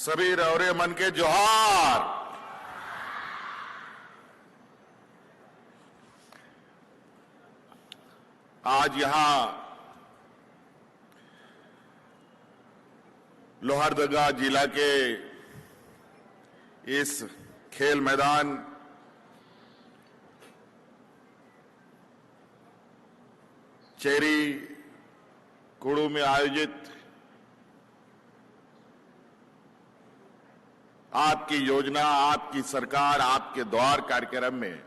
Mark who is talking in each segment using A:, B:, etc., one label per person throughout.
A: सभी रौरे मन के जोहार। आज यहां लोहरदगा जिला के इस खेल मैदान चेरी कुड़ू में आयोजित आपकी योजना, आपकी सरकार, आपके द्वार कार्यक्रम में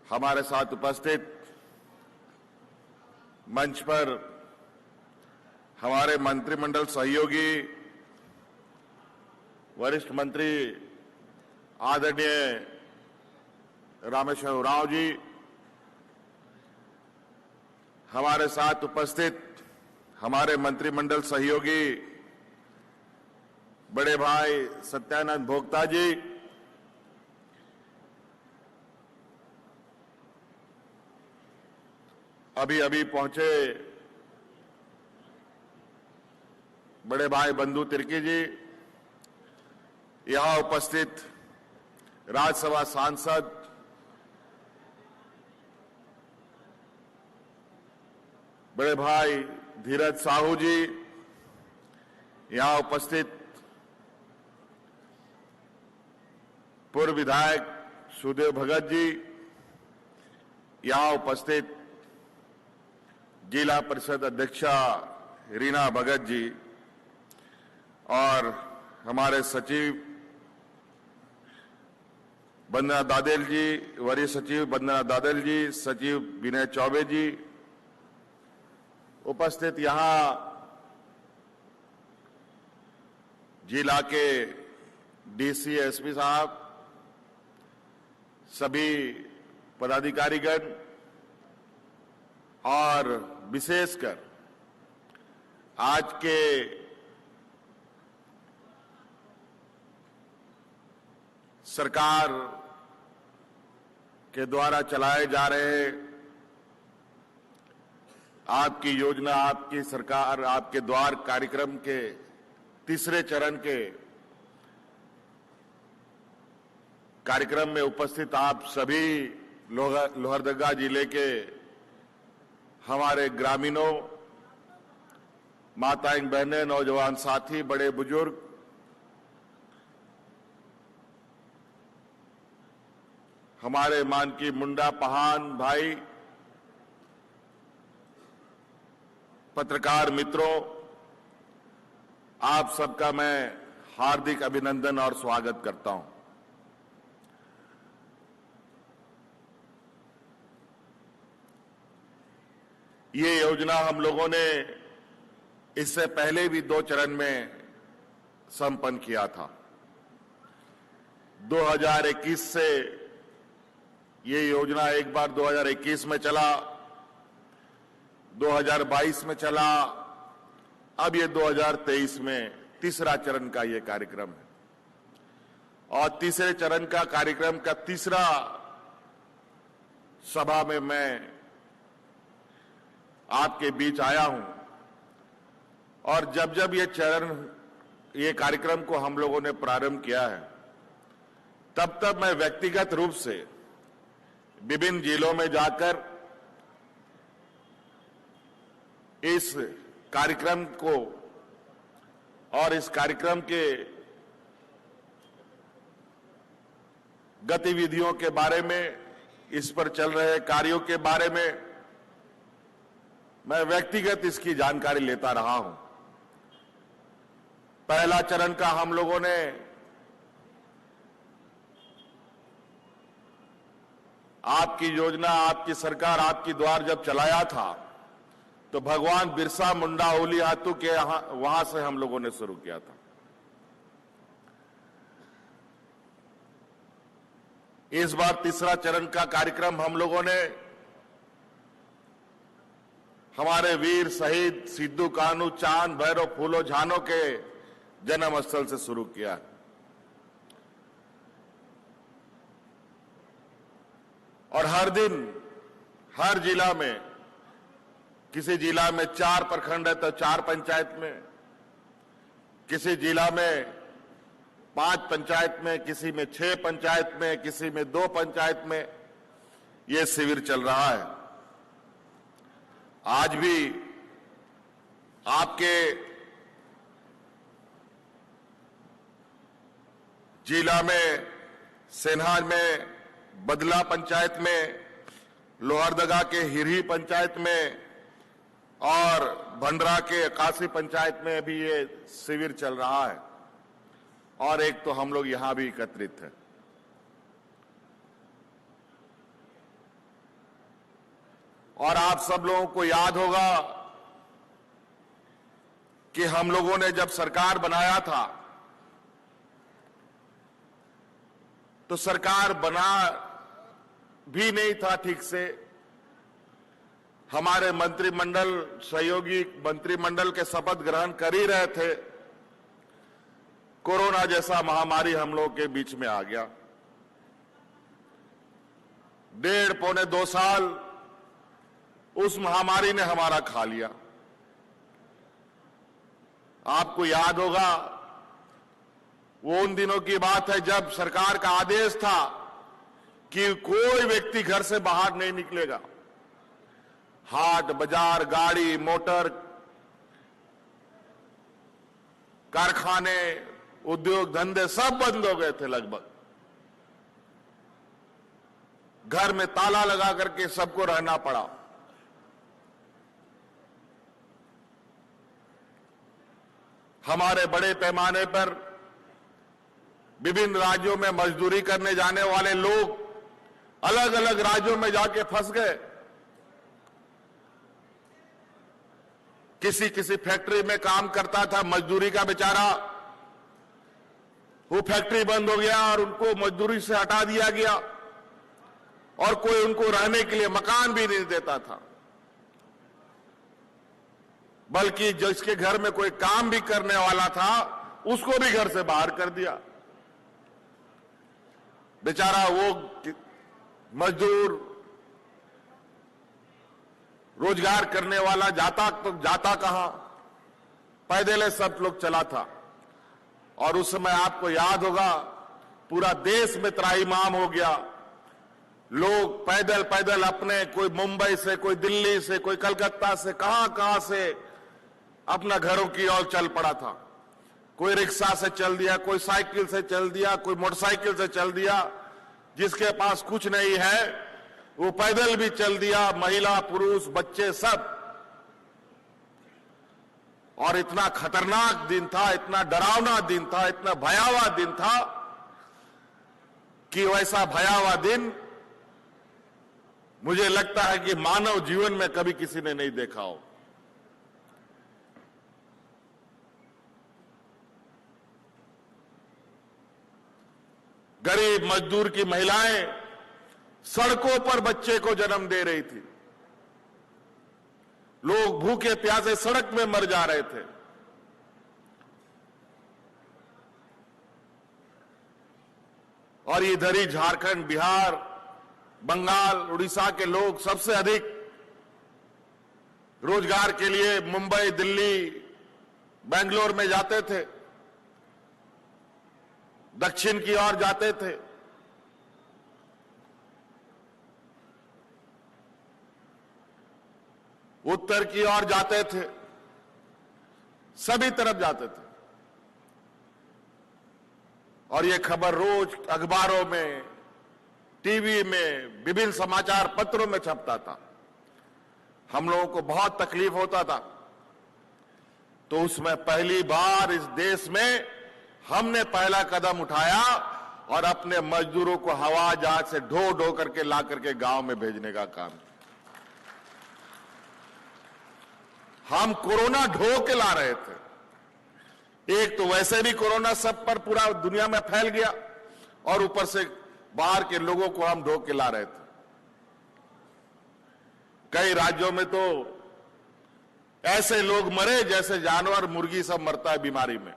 A: हमारे साथ उपस्थित मंच पर हमारे मंत्रिमंडल सहयोगी वरिष्ठ मंत्री आदरणीय रामेश्वर उरांव जी, हमारे साथ उपस्थित हमारे मंत्रिमंडल सहयोगी बड़े भाई सत्यानंद भोक्ता जी, अभी अभी पहुंचे बड़े भाई बंधु तिर्की जी, यहां उपस्थित राज्यसभा सांसद बड़े भाई धीरज साहू जी, यहां उपस्थित पूर्व विधायक सुदेव भगत जी, यहां उपस्थित जिला परिषद अध्यक्षा रीना भगत जी और हमारे सचिव वंदना दादेल जी, वरीय सचिव वंदना दादेल जी, सचिव विनय चौबे जी, उपस्थित यहां जिला के डीसी एसपी साहब, सभी पदाधिकारीगण और विशेषकर आज के सरकार के द्वारा चलाए जा रहे आपकी योजना, आपकी सरकार, आपके द्वार कार्यक्रम के तीसरे चरण के कार्यक्रम में उपस्थित आप सभी लोहरदगा जिले के हमारे ग्रामीणों, माताएं बहनें, नौजवान साथी, बड़े बुजुर्ग, हमारे मानकी मुंडा पहान भाई, पत्रकार मित्रों, आप सबका मैं हार्दिक अभिनंदन और स्वागत करता हूं। ये योजना हम लोगों ने इससे पहले भी 2 चरण में संपन्न किया था। 2021 से ये योजना एक बार 2021 में चला, 2022 में चला, अब ये 2023 में तीसरा चरण का ये कार्यक्रम है और तीसरे चरण का कार्यक्रम का तीसरा सभा में मैं आपके बीच आया हूं और जब जब ये कार्यक्रम को हम लोगों ने प्रारंभ किया है, तब तब मैं व्यक्तिगत रूप से विभिन्न जिलों में जाकर इस कार्यक्रम को और इस कार्यक्रम के गतिविधियों के बारे में, इस पर चल रहे कार्यों के बारे में मैं व्यक्तिगत इसकी जानकारी लेता रहा हूं। पहला चरण का हम लोगों ने आपकी योजना, आपकी सरकार, आपकी द्वार जब चलाया था तो भगवान बिरसा मुंडा ओली हाथू के वहां से हम लोगों ने शुरू किया था। इस बार तीसरा चरण का कार्यक्रम हम लोगों ने हमारे वीर शहीद सिद्धू कान्हू चांद भैरव फूलो झानो के जन्म स्थल से शुरू किया। और हर दिन हर जिला में, किसी जिला में 4 प्रखंड है तो 4 पंचायत में, किसी जिला में 5 पंचायत में, किसी में 6 पंचायत में, किसी में 2 पंचायत में ये शिविर चल रहा है। आज भी आपके जिला में, सेन्हा में, बदला पंचायत में, लोहरदगा के हिरही पंचायत में और भंडरा के अकासी पंचायत में भी ये शिविर चल रहा है और एक तो हम लोग यहां भी एकत्रित हैं। और आप सब लोगों को याद होगा कि हम लोगों ने जब सरकार बनाया था तो सरकार बना भी नहीं था ठीक से। हमारे मंत्रिमंडल, सहयोगी मंत्रिमंडल के शपथ ग्रहण कर ही रहे थे, कोरोना जैसा महामारी हम लोगों के बीच में आ गया। 1.5 पौने 2 साल उस महामारी ने हमारा खा लिया। आपको याद होगा वो उन दिनों की बात है जब सरकार का आदेश था कि कोई व्यक्ति घर से बाहर नहीं निकलेगा। हाट बाजार, गाड़ी मोटर, कारखाने, उद्योग धंधे सब बंद हो गए थे लगभग। घर में ताला लगा करके सबको रहना पड़ा। हमारे बड़े पैमाने पर विभिन्न राज्यों में मजदूरी करने जाने वाले लोग अलग अलग राज्यों में जाके फंस गए। किसी किसी फैक्ट्री में काम करता था मजदूरी का बेचारा, वो फैक्ट्री बंद हो गया और उनको मजदूरी से हटा दिया गया और कोई उनको रहने के लिए मकान भी नहीं देता था, बल्कि जिसके घर में कोई काम भी करने वाला था उसको भी घर से बाहर कर दिया। बेचारा वो मजदूर, रोजगार करने वाला जाता तो जाता कहां, पैदल सब लोग चला था। और उस समय आपको याद होगा पूरा देश में त्राहिमाम हो गया। लोग पैदल पैदल अपने, कोई मुंबई से, कोई दिल्ली से, कोई कलकत्ता से, कहां से अपना घरों की ओर चल पड़ा था। कोई रिक्शा से चल दिया, कोई साइकिल से चल दिया, कोई मोटरसाइकिल से चल दिया। जिसके पास कुछ नहीं है वो पैदल भी चल दिया, महिला पुरुष बच्चे सब। और इतना खतरनाक दिन था, इतना डरावना दिन था, इतना भयावह दिन था कि वैसा भयावह दिन मुझे लगता है कि मानव जीवन में कभी किसी ने नहीं देखा हो। गरीब मजदूर की महिलाएं सड़कों पर बच्चे को जन्म दे रही थी। लोग भूखे प्यासे सड़क में मर जा रहे थे। और इधर ही झारखंड, बिहार, बंगाल, उड़ीसा के लोग सबसे अधिक रोजगार के लिए मुंबई, दिल्ली, बेंगलोर में जाते थे, दक्षिण की ओर जाते थे। उत्तर की ओर जाते थे, सभी तरफ जाते थे। और ये खबर रोज अखबारों में, टीवी में, विभिन्न समाचार पत्रों में छपता था। हम लोगों को बहुत तकलीफ होता था। तो उसमें पहली बार इस देश में हमने पहला कदम उठाया और अपने मजदूरों को हवा जहाज से ढो ढो करके ला करके गांव में भेजने का काम किया। हम कोरोना ढो के ला रहे थे। एक तो वैसे भी कोरोना सब पर पूरा दुनिया में फैल गया और ऊपर से बाहर के लोगों को हम ढो के ला रहे थे। कई राज्यों में तो ऐसे लोग मरे जैसे जानवर, मुर्गी सब मरता है बीमारी में।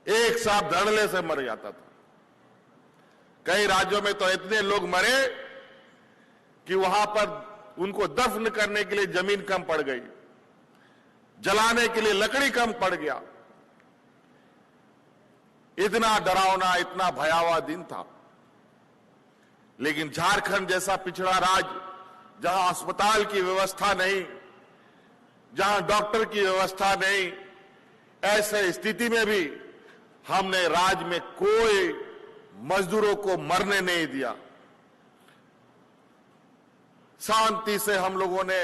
A: एक सांप धड़ल्ले से मर जाता था। कई राज्यों में तो इतने लोग मरे कि वहां पर उनको दफन करने के लिए जमीन कम पड़ गई। जलाने के लिए लकड़ी कम पड़ गया। इतना डरावना, इतना भयावह दिन था। लेकिन झारखंड जैसा पिछड़ा राज्य, जहां अस्पताल की व्यवस्था नहीं, जहां डॉक्टर की व्यवस्था नहीं, ऐसे स्थिति में भी हमने राज्य में कोई मजदूरों को मरने नहीं दिया। शांति से हम लोगों ने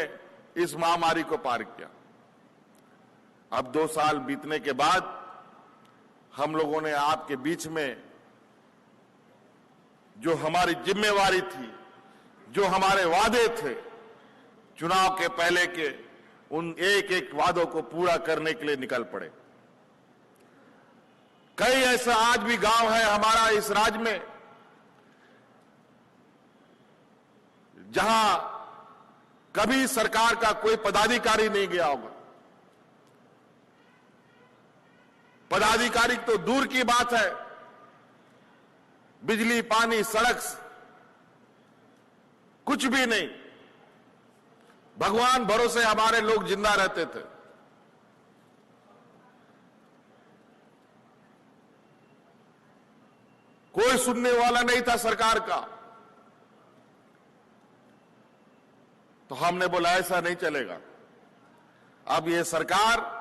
A: इस महामारी को पार किया। अब 2 साल बीतने के बाद हम लोगों ने आपके बीच में जो हमारी जिम्मेवारी थी, जो हमारे वादे थे, चुनाव के पहले के, उन एक एक वादों को पूरा करने के लिए निकल पड़े। कई ऐसा आज भी गांव है हमारा इस राज्य में जहां कभी सरकार का कोई पदाधिकारी नहीं गया होगा। पदाधिकारी तो दूर की बात है, बिजली, पानी, सड़क कुछ भी नहीं। भगवान भरोसे हमारे लोग जिंदा रहते थे। कोई सुनने वाला नहीं था सरकार का। तो हमने बोला ऐसा नहीं चलेगा। अब ये सरकार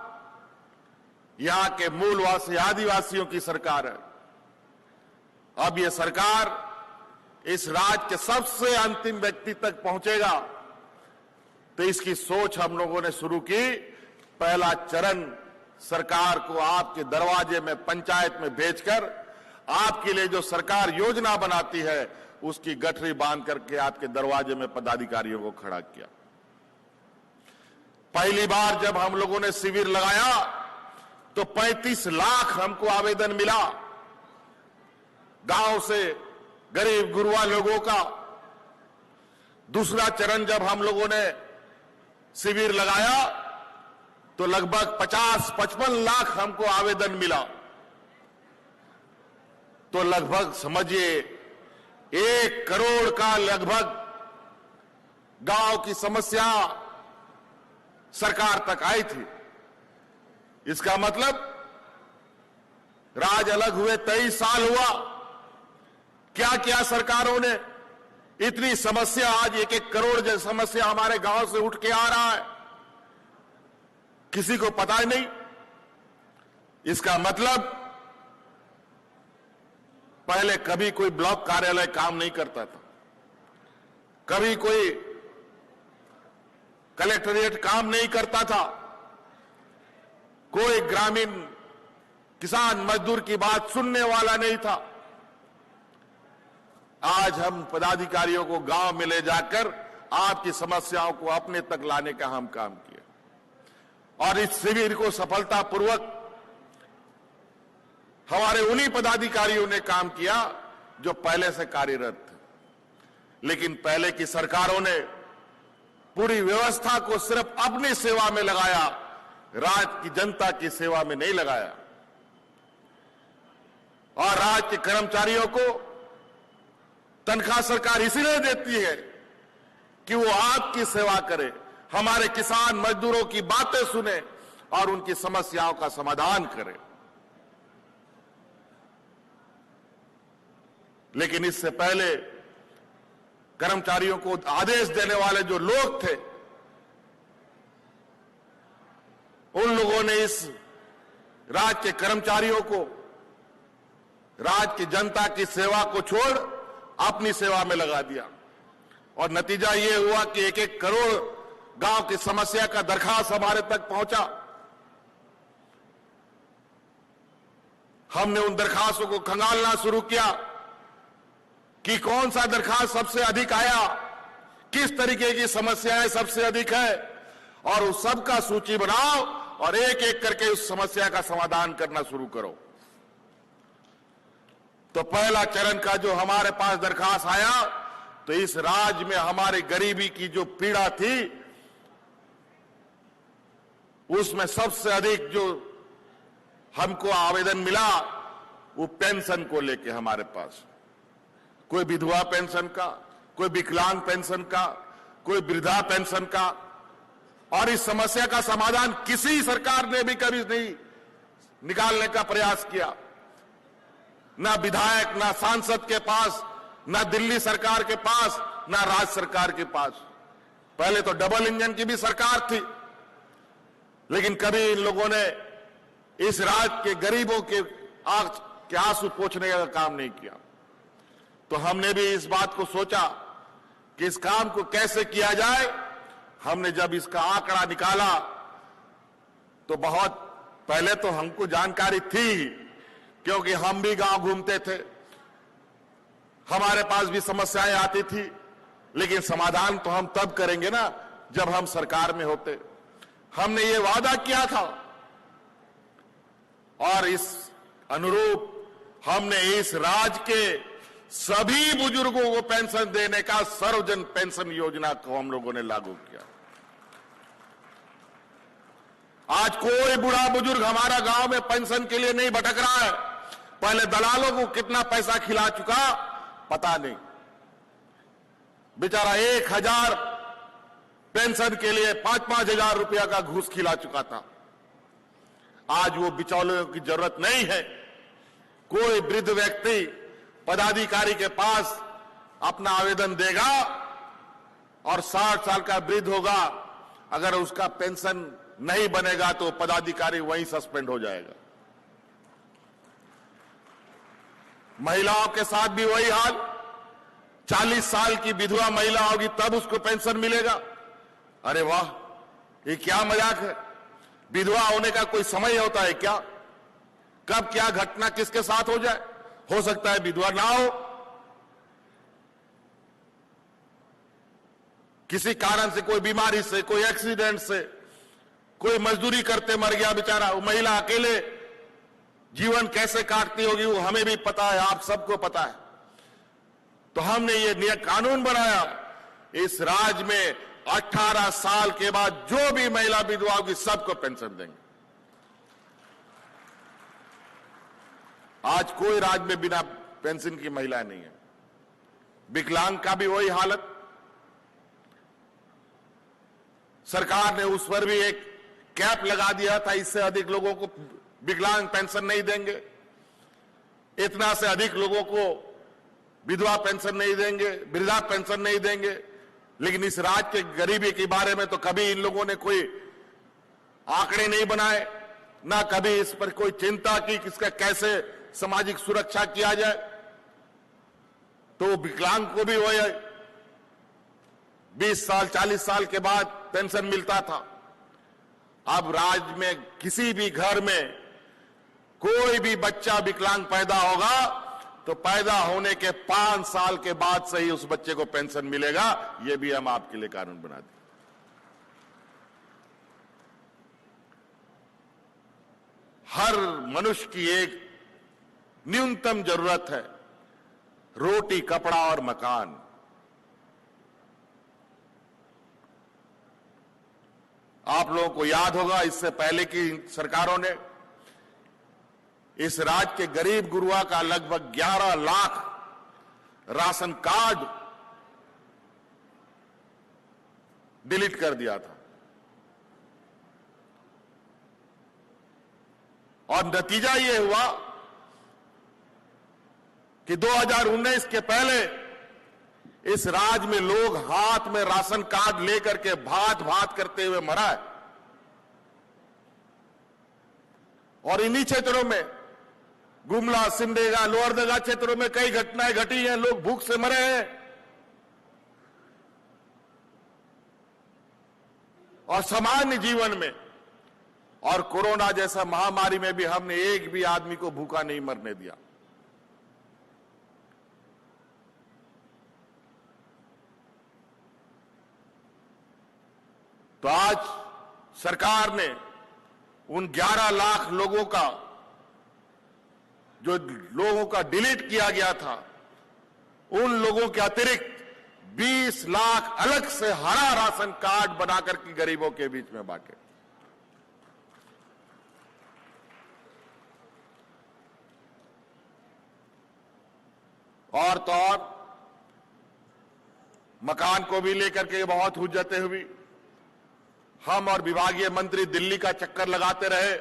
A: यहां के मूलवासी आदिवासियों की सरकार है। अब ये सरकार इस राज्य के सबसे अंतिम व्यक्ति तक पहुंचेगा। तो इसकी सोच हम लोगों ने शुरू की। पहला चरण सरकार को आपके दरवाजे में, पंचायत में भेजकर आपके लिए जो सरकार योजना बनाती है उसकी गठरी बांध करके आपके दरवाजे में पदाधिकारियों को खड़ा किया। पहली बार जब हम लोगों ने शिविर लगाया तो 35 लाख हमको आवेदन मिला गांव से, गरीब गुरुआ लोगों का। दूसरा चरण जब हम लोगों ने शिविर लगाया तो लगभग 50-55 लाख हमको आवेदन मिला। तो लगभग समझिए 1 करोड़ का लगभग गांव की समस्या सरकार तक आई थी। इसका मतलब राज अलग हुए 23 साल हुआ, क्या क्या सरकारों ने इतनी समस्या, आज 1-1 करोड़ जैसी समस्या हमारे गांव से उठ के आ रहा है, किसी को पता ही नहीं। इसका मतलब पहले कभी कोई ब्लॉक कार्यालय काम नहीं करता था, कभी कोई कलेक्ट्रेट काम नहीं करता था, कोई ग्रामीण किसान मजदूर की बात सुनने वाला नहीं था। आज हम पदाधिकारियों को गांव में ले जाकर आपकी समस्याओं को अपने तक लाने का हम काम किया। और इस शिविर को सफलतापूर्वक हमारे उन्हीं पदाधिकारियों ने काम किया जो पहले से कार्यरत थे। लेकिन पहले की सरकारों ने पूरी व्यवस्था को सिर्फ अपनी सेवा में लगाया, राज्य की जनता की सेवा में नहीं लगाया। और राज्य के कर्मचारियों को तनख्वाह सरकार इसीलिए देती है कि वो आपकी सेवा करे, हमारे किसान मजदूरों की बातें सुने और उनकी समस्याओं का समाधान करे। लेकिन इससे पहले कर्मचारियों को आदेश देने वाले जो लोग थे, उन लोगों ने इस राज्य के कर्मचारियों को राज्य की जनता की सेवा को छोड़ अपनी सेवा में लगा दिया। और नतीजा ये हुआ कि 1-1 करोड़ गांव की समस्या का दरखास्त हमारे तक पहुंचा। हमने उन दरखास्तों को खंगालना शुरू किया कि कौन सा दरखास्त सबसे अधिक आया, किस तरीके की समस्याएं सबसे अधिक है, और उस सब का सूची बनाओ और एक एक करके उस समस्या का समाधान करना शुरू करो। तो पहला चरण का जो हमारे पास दरखास्त आया, तो इस राज्य में हमारी गरीबी की जो पीड़ा थी उसमें सबसे अधिक जो हमको आवेदन मिला वो पेंशन को लेके हमारे पास। कोई विधवा पेंशन का, कोई विकलांग पेंशन का, कोई वृद्धा पेंशन का, और इस समस्या का समाधान किसी सरकार ने भी कभी नहीं निकालने का प्रयास किया, ना विधायक, ना सांसद के पास, ना दिल्ली सरकार के पास, ना राज्य सरकार के पास। पहले तो डबल इंजन की भी सरकार थी, लेकिन कभी इन लोगों ने इस राज्य के गरीबों के आंख के आंसू पोंछने का काम नहीं किया। तो हमने भी इस बात को सोचा कि इस काम को कैसे किया जाए। हमने जब इसका आंकड़ा निकाला तो बहुत पहले तो हमको जानकारी थी, क्योंकि हम भी गांव घूमते थे, हमारे पास भी समस्याएं आती थी, लेकिन समाधान तो हम तब करेंगे ना जब हम सरकार में होते। हमने ये वादा किया था और इस अनुरूप हमने इस राज्य के सभी बुजुर्गों को पेंशन देने का सर्वजन पेंशन योजना को हम लोगों ने लागू किया। आज कोई बूढ़ा बुजुर्ग हमारा गांव में पेंशन के लिए नहीं भटक रहा है। पहले दलालों को कितना पैसा खिला चुका पता नहीं, बेचारा 1000 पेंशन के लिए 5-5 हजार रुपया का घूस खिला चुका था। आज वो बिचौलियों की जरूरत नहीं है। कोई वृद्ध व्यक्ति पदाधिकारी के पास अपना आवेदन देगा और 60 साल का वृद्ध होगा, अगर उसका पेंशन नहीं बनेगा तो पदाधिकारी वहीं सस्पेंड हो जाएगा। महिलाओं के साथ भी वही हाल। 40 साल की विधवा महिला होगी तब उसको पेंशन मिलेगा। अरे वाह, ये क्या मजाक है। विधवा होने का कोई समय होता है क्या? कब क्या घटना किसके साथ हो जाए, हो सकता है विधवा ना हो, किसी कारण से, कोई बीमारी से, कोई एक्सीडेंट से, कोई मजदूरी करते मर गया बेचारा। वो महिला अकेले जीवन कैसे काटती होगी वो हमें भी पता है, आप सबको पता है। तो हमने ये नया कानून बनाया, इस राज्य में 18 साल के बाद जो भी महिला विधवा होगी सबको पेंशन देंगे। आज कोई राज्य में बिना पेंशन की महिला नहीं है। विकलांग का भी वही हालत। सरकार ने उस पर भी एक कैप लगा दिया था, इससे अधिक लोगों को विकलांग पेंशन नहीं देंगे, इतना से अधिक लोगों को विधवा पेंशन नहीं देंगे, वृद्धा पेंशन नहीं देंगे। लेकिन इस राज्य के गरीबी के बारे में तो कभी इन लोगों ने कोई आंकड़े नहीं बनाए, ना कभी इस पर कोई चिंता की कि इसका कैसे सामाजिक सुरक्षा किया जाए। तो विकलांग को भी वही 20 साल 40 साल के बाद पेंशन मिलता था। अब राज्य में किसी भी घर में कोई भी बच्चा विकलांग पैदा होगा तो पैदा होने के 5 साल के बाद से ही उस बच्चे को पेंशन मिलेगा। यह भी हम आपके लिए कानून बना दें। हर मनुष्य की एक न्यूनतम जरूरत है, रोटी, कपड़ा और मकान। आप लोगों को याद होगा, इससे पहले की सरकारों ने इस राज्य के गरीब गुरुआ का लगभग 11 लाख राशन कार्ड डिलीट कर दिया था। और नतीजा यह हुआ कि 2019 के पहले इस राज्य में लोग हाथ में राशन कार्ड लेकर के भात भात करते हुए मरा है। और इन्हीं क्षेत्रों में, गुमला, सिमडेगा, लोहरदगा क्षेत्रों में कई घटनाएं घटी हैं, लोग भूख से मरे हैं। और सामान्य जीवन में और कोरोना जैसा महामारी में भी हमने एक भी आदमी को भूखा नहीं मरने दिया। तो आज सरकार ने उन 11 लाख लोगों का, जो लोगों का डिलीट किया गया था, उन लोगों के अतिरिक्त 20 लाख अलग से हरा राशन कार्ड बनाकर के गरीबों के बीच में बांटे। और तो और मकान को भी लेकर के बहुत हुज्जतें हुई। हम और विभागीय मंत्री दिल्ली का चक्कर लगाते रहे।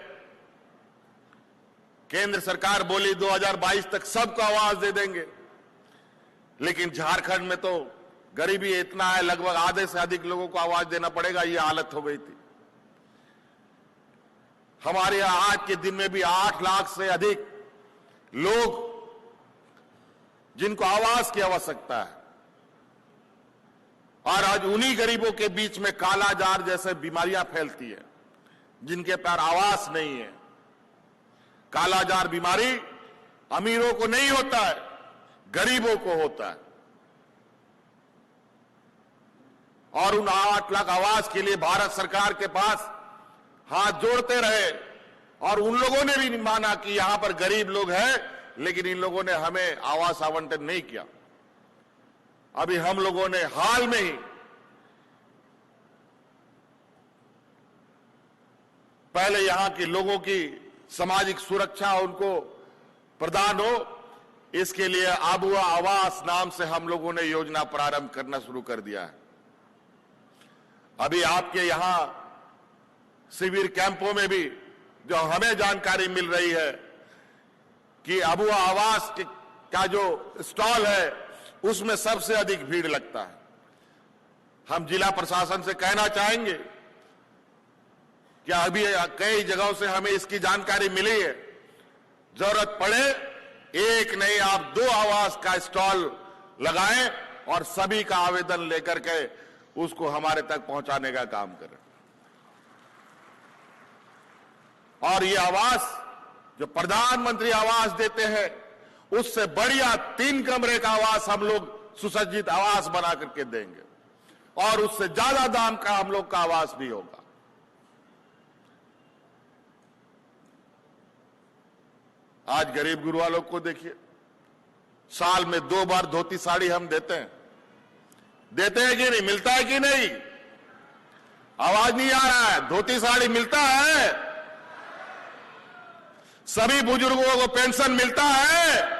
A: केंद्र सरकार बोली 2022 तक सबको आवास दे देंगे, लेकिन झारखंड में तो गरीबी इतना है, लगभग आधे से अधिक लोगों को आवास देना पड़ेगा, ये हालत हो गई थी। हमारे यहां आज के दिन में भी 8 लाख से अधिक लोग जिनको आवास की आवश्यकता है, और आज उन्हीं गरीबों के बीच में कालाजार जैसे बीमारियां फैलती है, जिनके पास आवास नहीं है। कालाजार बीमारी अमीरों को नहीं होता है, गरीबों को होता है। और उन 8 लाख आवास के लिए भारत सरकार के पास हाथ जोड़ते रहे, और उन लोगों ने भी माना कि यहां पर गरीब लोग हैं, लेकिन इन लोगों ने हमें आवास आवंटन नहीं किया। अभी हम लोगों ने हाल में ही पहले यहां के लोगों की सामाजिक सुरक्षा उनको प्रदान हो, इसके लिए आबुआ आवास नाम से हम लोगों ने योजना प्रारंभ करना शुरू कर दिया है। अभी आपके यहां शिविर कैंपों में भी जो हमें जानकारी मिल रही है कि आबुआ आवास का जो स्टॉल है उसमें सबसे अधिक भीड़ लगता है। हम जिला प्रशासन से कहना चाहेंगे कि अभी कई जगहों से हमें इसकी जानकारी मिली है, जरूरत पड़े एक नहीं आप 2 आवास का स्टॉल लगाएं और सभी का आवेदन लेकर के उसको हमारे तक पहुंचाने का काम करें। और ये आवास जो प्रधानमंत्री आवास देते हैं, उससे बढ़िया 3 कमरे का आवास हम लोग सुसज्जित आवास बना करके देंगे, और उससे ज्यादा दाम का हम लोग का आवास भी होगा। आज गरीब गुरबा लोग को देखिए, साल में 2 बार धोती साड़ी हम देते हैं कि नहीं? मिलता है कि नहीं? आवाज नहीं आ रहा है। धोती साड़ी मिलता है, सभी बुजुर्गों को पेंशन मिलता है,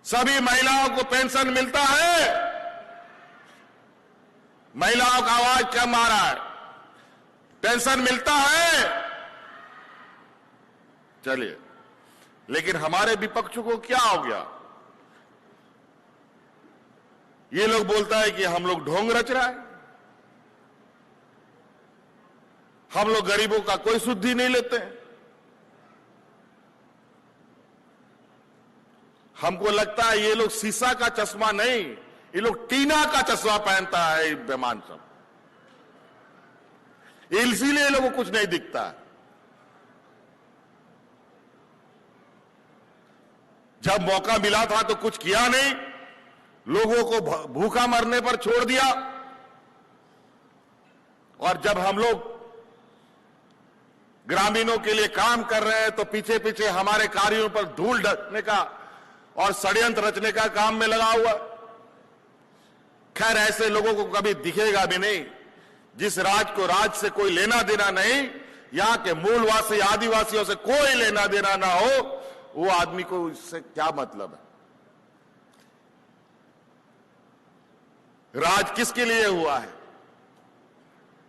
A: सभी महिलाओं को पेंशन मिलता है। महिलाओं का आवाज कम आ रहा है, पेंशन मिलता है। चलिए, लेकिन हमारे विपक्ष को क्या हो गया? ये लोग बोलता है कि हम लोग ढोंग रच रहा है, हम लोग गरीबों का कोई सुद्धि नहीं लेते हैं। हमको लगता है ये लोग शीशा का चश्मा नहीं, ये लोग टीना का चश्मा पहनता है बेमान सब, इसीलिए लोगों को कुछ नहीं दिखता है। जब मौका मिला था तो कुछ किया नहीं, लोगों को भूखा मरने पर छोड़ दिया। और जब हम लोग ग्रामीणों के लिए काम कर रहे हैं तो पीछे पीछे हमारे कार्यों पर धूल ढकने का और षड्यंत्र रचने का काम में लगा हुआ। खैर, ऐसे लोगों को कभी दिखेगा भी नहीं। जिस राज को राज से कोई लेना देना नहीं, यहां के मूलवासी आदिवासियों से कोई लेना देना ना हो, वो आदमी को इससे क्या मतलब है? राज किसके लिए हुआ है?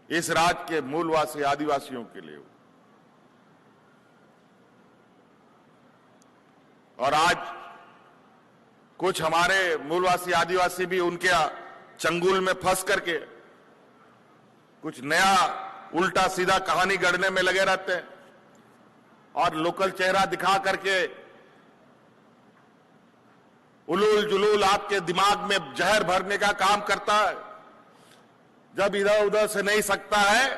A: इस राज के मूलवासी आदिवासियों के लिए। और आज कुछ हमारे मूलवासी आदिवासी भी उनके चंगुल में फंस करके कुछ नया उल्टा सीधा कहानी गढ़ने में लगे रहते हैं, और लोकल चेहरा दिखा करके उलूल जुलूल आपके दिमाग में जहर भरने का काम करता है। जब इधर उधर से नहीं सकता है,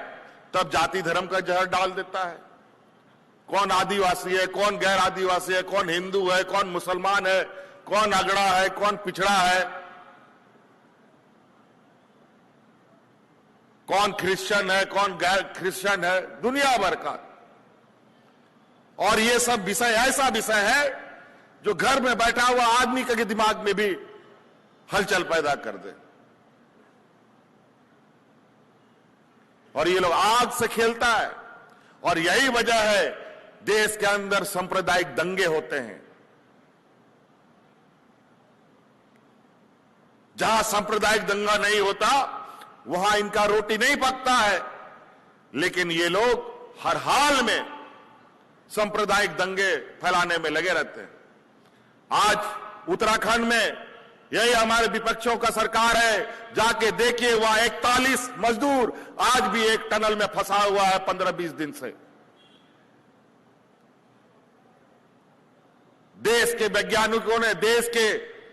A: तब जाति धर्म का जहर डाल देता है। कौन आदिवासी है, कौन गैर आदिवासी है, कौन हिंदू है, कौन मुसलमान है, कौन अगड़ा है, कौन पिछड़ा है, कौन क्रिश्चियन है, कौन गैर क्रिश्चियन है, दुनिया भर का। और ये सब विषय ऐसा विषय है जो घर में बैठा हुआ आदमी के दिमाग में भी हलचल पैदा कर दे। और ये लोग आग से खेलता है, और यही वजह है देश के अंदर सांप्रदायिक दंगे होते हैं। जहां सांप्रदायिक दंगा नहीं होता, वहां इनका रोटी नहीं पकता है, लेकिन ये लोग हर हाल में सांप्रदायिक दंगे फैलाने में लगे रहते हैं। आज उत्तराखंड में यही हमारे विपक्षों का सरकार है, जाके देखिए वहां 41 मजदूर आज भी एक टनल में फंसा हुआ है 15-20 दिन से। देश के वैज्ञानिकों ने, देश के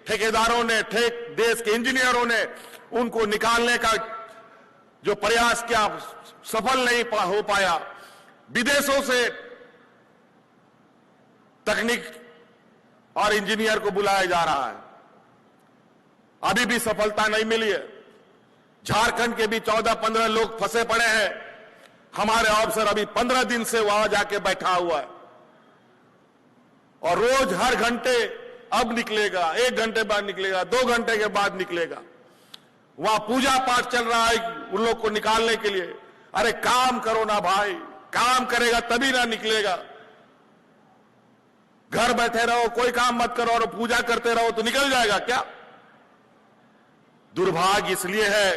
A: ठेकेदारों ने, देश के इंजीनियरों ने उनको निकालने का जो प्रयास किया, सफल नहीं हो पाया। विदेशों से तकनीक और इंजीनियर को बुलाया जा रहा है, अभी भी सफलता नहीं मिली है। झारखंड के भी 14-15 लोग फंसे पड़े हैं। हमारे ऑफिसर अभी 15 दिन से वहां जाके बैठा हुआ है और रोज हर घंटे अब निकलेगा, 1 घंटे बाद निकलेगा, 2 घंटे के बाद निकलेगा। वहां पूजा पाठ चल रहा है उन लोग को निकालने के लिए। अरे काम करो ना भाई, काम करेगा तभी ना निकलेगा। घर बैठे रहो, कोई काम मत करो और पूजा करते रहो तो निकल जाएगा क्या? दुर्भाग्य इसलिए है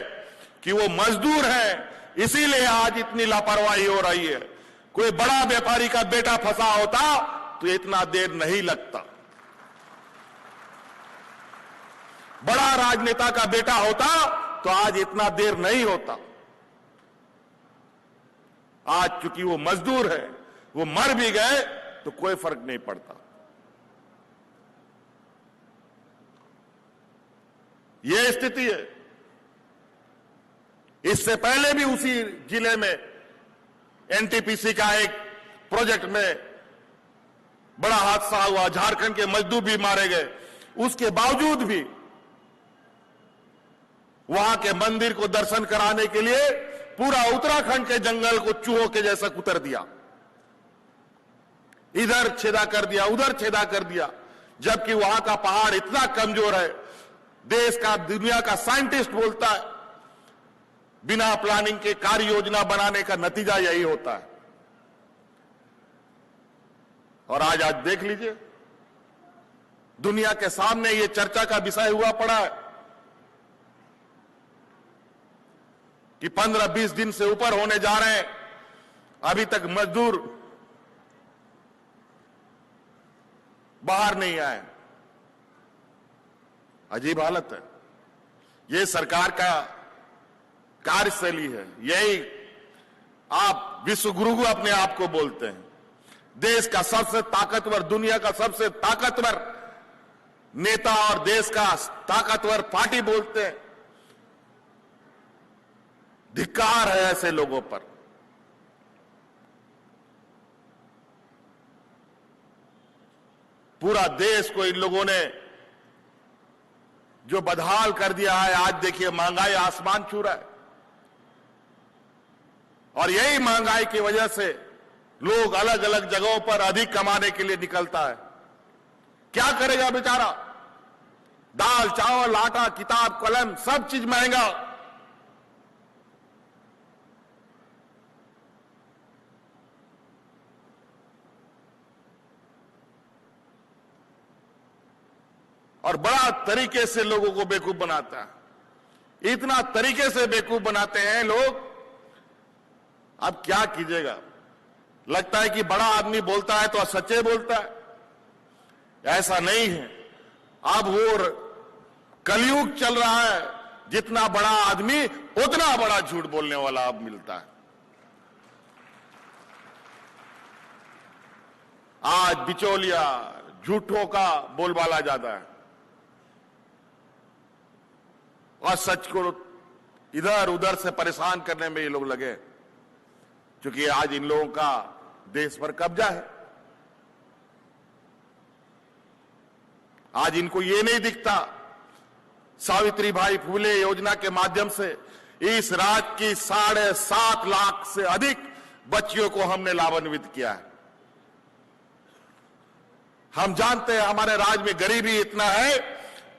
A: कि वो मजदूर हैं, इसीलिए आज इतनी लापरवाही हो रही है। कोई बड़ा व्यापारी का बेटा फंसा होता तो इतना देर नहीं लगता। बड़ा राजनेता का बेटा होता तो आज इतना देर नहीं होता। आज चूंकि वो मजदूर है, वो मर भी गए तो कोई फर्क नहीं पड़ता। यह स्थिति है। इससे पहले भी उसी जिले में एनटीपीसी का एक प्रोजेक्ट में बड़ा हादसा हुआ, झारखंड के मजदूर भी मारे गए। उसके बावजूद भी वहां के मंदिर को दर्शन कराने के लिए पूरा उत्तराखंड के जंगल को चूहों के जैसा कुतर दिया, इधर छेदा कर दिया, उधर छेदा कर दिया, जबकि वहां का पहाड़ इतना कमजोर है। देश का, दुनिया का साइंटिस्ट बोलता है बिना प्लानिंग के कार्य योजना बनाने का नतीजा यही होता है। और आज देख लीजिए, दुनिया के सामने ये चर्चा का विषय हुआ पड़ा है कि 15-20 दिन से ऊपर होने जा रहे हैं, अभी तक मजदूर बाहर नहीं आए। अजीब हालत है। ये सरकार का कार्यशैली है। यही आप विश्व गुरु अपने आप को बोलते हैं। देश का सबसे ताकतवर, दुनिया का सबसे ताकतवर नेता और देश का ताकतवर पार्टी बोलते हैं। धिक्कार है ऐसे लोगों पर। पूरा देश को इन लोगों ने जो बदहाल कर दिया है। आज देखिए महंगाई आसमान छू रहा है और यही महंगाई की वजह से लोग अलग अलग जगहों पर अधिक कमाने के लिए निकलता है। क्या करेगा बेचारा? दाल, चावल, आटा, किताब, कलम, सब चीज महंगा। और बड़ा तरीके से लोगों को बेवकूफ बनाता है। इतना तरीके से बेवकूफ बनाते हैं लोग, अब क्या कीजिएगा। लगता है कि बड़ा आदमी बोलता है तो सच्चे बोलता है, ऐसा नहीं है। अब वो कलयुग चल रहा है, जितना बड़ा आदमी उतना बड़ा झूठ बोलने वाला अब मिलता है। आज बिचौलिया, झूठों का बोलबाला ज्यादा है और सच को इधर उधर से परेशान करने में ये लोग लगे, क्योंकि आज इन लोगों का देश पर कब्जा है। आज इनको ये नहीं दिखता, सावित्रीबाई फुले योजना के माध्यम से इस राज्य की 7.5 लाख से अधिक बच्चियों को हमने लाभान्वित किया है। हम जानते हैं हमारे राज्य में गरीबी इतना है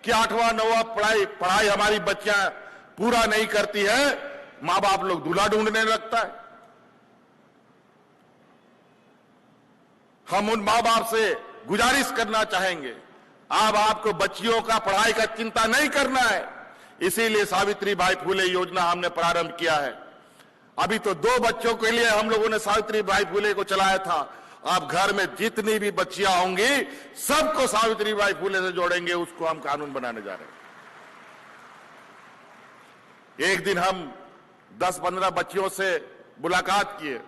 A: कि 8वां 9वां पढ़ाई हमारी बच्चियां पूरा नहीं करती है, मां बाप लोग दूल्हा ढूंढने लगता है। हम उन मां बाप से गुजारिश करना चाहेंगे, अब आपको बच्चियों का पढ़ाई का चिंता नहीं करना है। इसीलिए सावित्रीबाई फुले योजना हमने प्रारंभ किया है। अभी तो 2 बच्चों के लिए हम लोगों ने सावित्रीबाई फुले को चलाया था। अब घर में जितनी भी बच्चियां होंगी सबको सावित्रीबाई फुले से जोड़ेंगे, उसको हम कानून बनाने जा रहे हैं। एक दिन हम 10-15 बच्चियों से मुलाकात किए।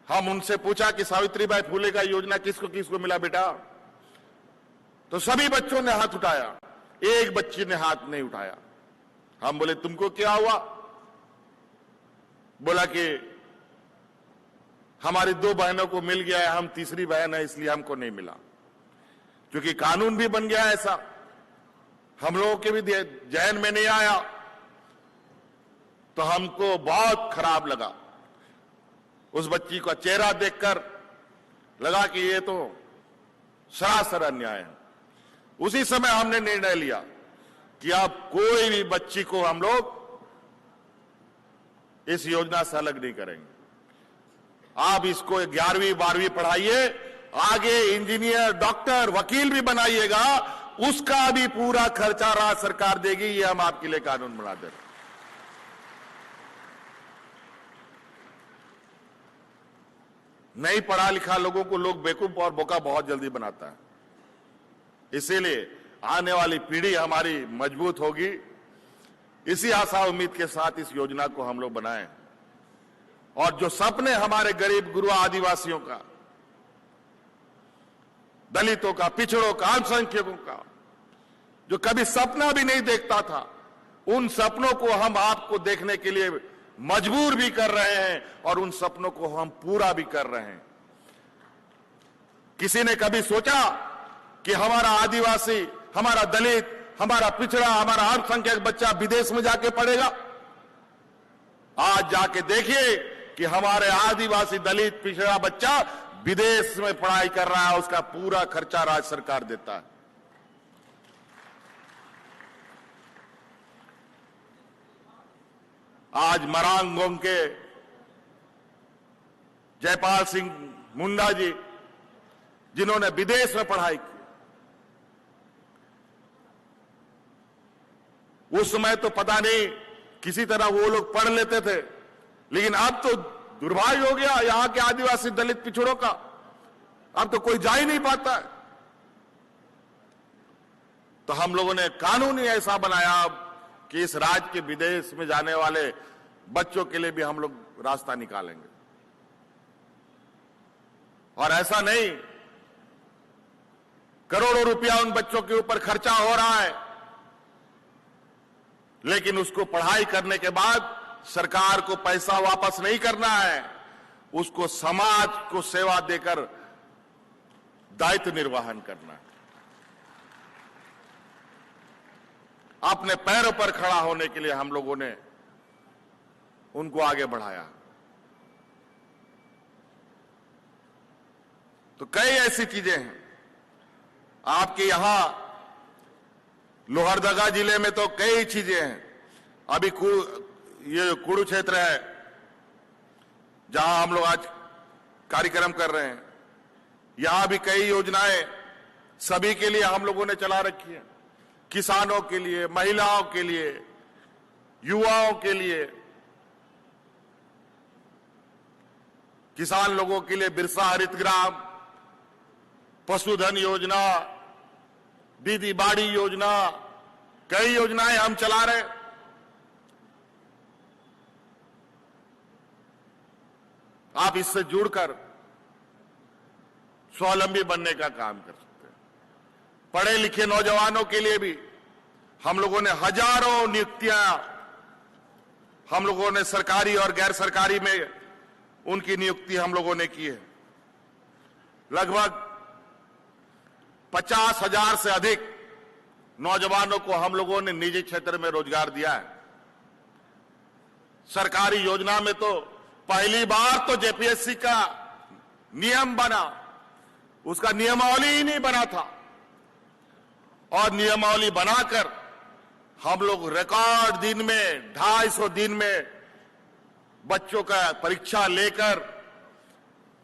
A: हम उनसे पूछा कि सावित्रीबाई फुले का योजना किसको किसको मिला बेटा? तो सभी बच्चों ने हाथ उठाया, एक बच्ची ने हाथ नहीं उठाया। हम बोले तुमको क्या हुआ? बोला कि हमारी 2 बहनों को मिल गया है, हम तीसरी बहन है इसलिए हमको नहीं मिला। क्योंकि कानून भी बन गया ऐसा, हम लोगों के भी जहन में नहीं आया, तो हमको बहुत खराब लगा। उस बच्ची का चेहरा देखकर लगा कि ये तो सरासर अन्याय है। उसी समय हमने निर्णय लिया कि अब कोई भी बच्ची को हम लोग इस योजना से अलग नहीं करेंगे। आप इसको 11वीं 12वीं पढ़ाइए, आगे इंजीनियर, डॉक्टर, वकील भी बनाइएगा, उसका भी पूरा खर्चा राज्य सरकार देगी। ये हम आपके लिए कानून बना दे रहे हैं। नहीं पढ़ा लिखा लोगों को लोग बेवकूफ और बोका बहुत जल्दी बनाता है। इसीलिए आने वाली पीढ़ी हमारी मजबूत होगी। इसी आशा उम्मीद के साथ इस योजना को हम लोग बनाएं। और जो सपने हमारे गरीब गुरुआ आदिवासियों का, दलितों का, पिछड़ों का, अल्पसंख्यकों का, जो कभी सपना भी नहीं देखता था, उन सपनों को हम आपको देखने के लिए मजबूर भी कर रहे हैं और उन सपनों को हम पूरा भी कर रहे हैं। किसी ने कभी सोचा कि हमारा आदिवासी, हमारा दलित, हमारा पिछड़ा, हमारा अल्पसंख्यक बच्चा विदेश में जाके पढ़ेगा? आज जाके देखिए कि हमारे आदिवासी, दलित, पिछड़ा बच्चा विदेश में पढ़ाई कर रहा है, उसका पूरा खर्चा राज्य सरकार देता है। आज मरांगोंग के जयपाल सिंह मुंडा जी, जिन्होंने विदेश में पढ़ाई की, उस समय तो पता नहीं किसी तरह वो लोग पढ़ लेते थे, लेकिन अब तो दुर्भाग्य हो गया यहां के आदिवासी, दलित, पिछड़ों का। अब तो कोई जा ही नहीं पाता है। तो हम लोगों ने कानून ही ऐसा बनाया कि इस राज्य के विदेश में जाने वाले बच्चों के लिए भी हम लोग रास्ता निकालेंगे। और ऐसा नहीं करोड़ों रुपया उन बच्चों के ऊपर खर्चा हो रहा है, लेकिन उसको पढ़ाई करने के बाद सरकार को पैसा वापस नहीं करना है, उसको समाज को सेवा देकर दायित्व निर्वहन करना है। अपने पैरों पर खड़ा होने के लिए हम लोगों ने उनको आगे बढ़ाया। तो कई ऐसी चीजें हैं आपके यहां लोहरदगा जिले में, तो कई चीजें हैं। अभी ये कुड़ू क्षेत्र है जहां हम लोग आज कार्यक्रम कर रहे हैं, यहां भी कई योजनाएं सभी के लिए हम लोगों ने चला रखी है। किसानों के लिए, महिलाओं के लिए, युवाओं के लिए, किसान लोगों के लिए बिरसा हरित ग्राम, पशुधन योजना, दीदी बाड़ी योजना, कई योजनाएं हम चला रहे। आप इससे जुड़कर स्वावलंबी बनने का काम कर सकते हैं। पढ़े लिखे नौजवानों के लिए भी हम लोगों ने हजारों नियुक्तियां, हम लोगों ने सरकारी और गैर सरकारी में उनकी नियुक्ति हम लोगों ने की है। लगभग 50,000 से अधिक नौजवानों को हम लोगों ने निजी क्षेत्र में रोजगार दिया है। सरकारी योजना में तो पहली बार तो जेपीएससी का नियम बना, उसका नियमावली ही नहीं बना था, और नियमावली बनाकर हम लोग रिकॉर्ड दिन में 250 दिन में बच्चों का परीक्षा लेकर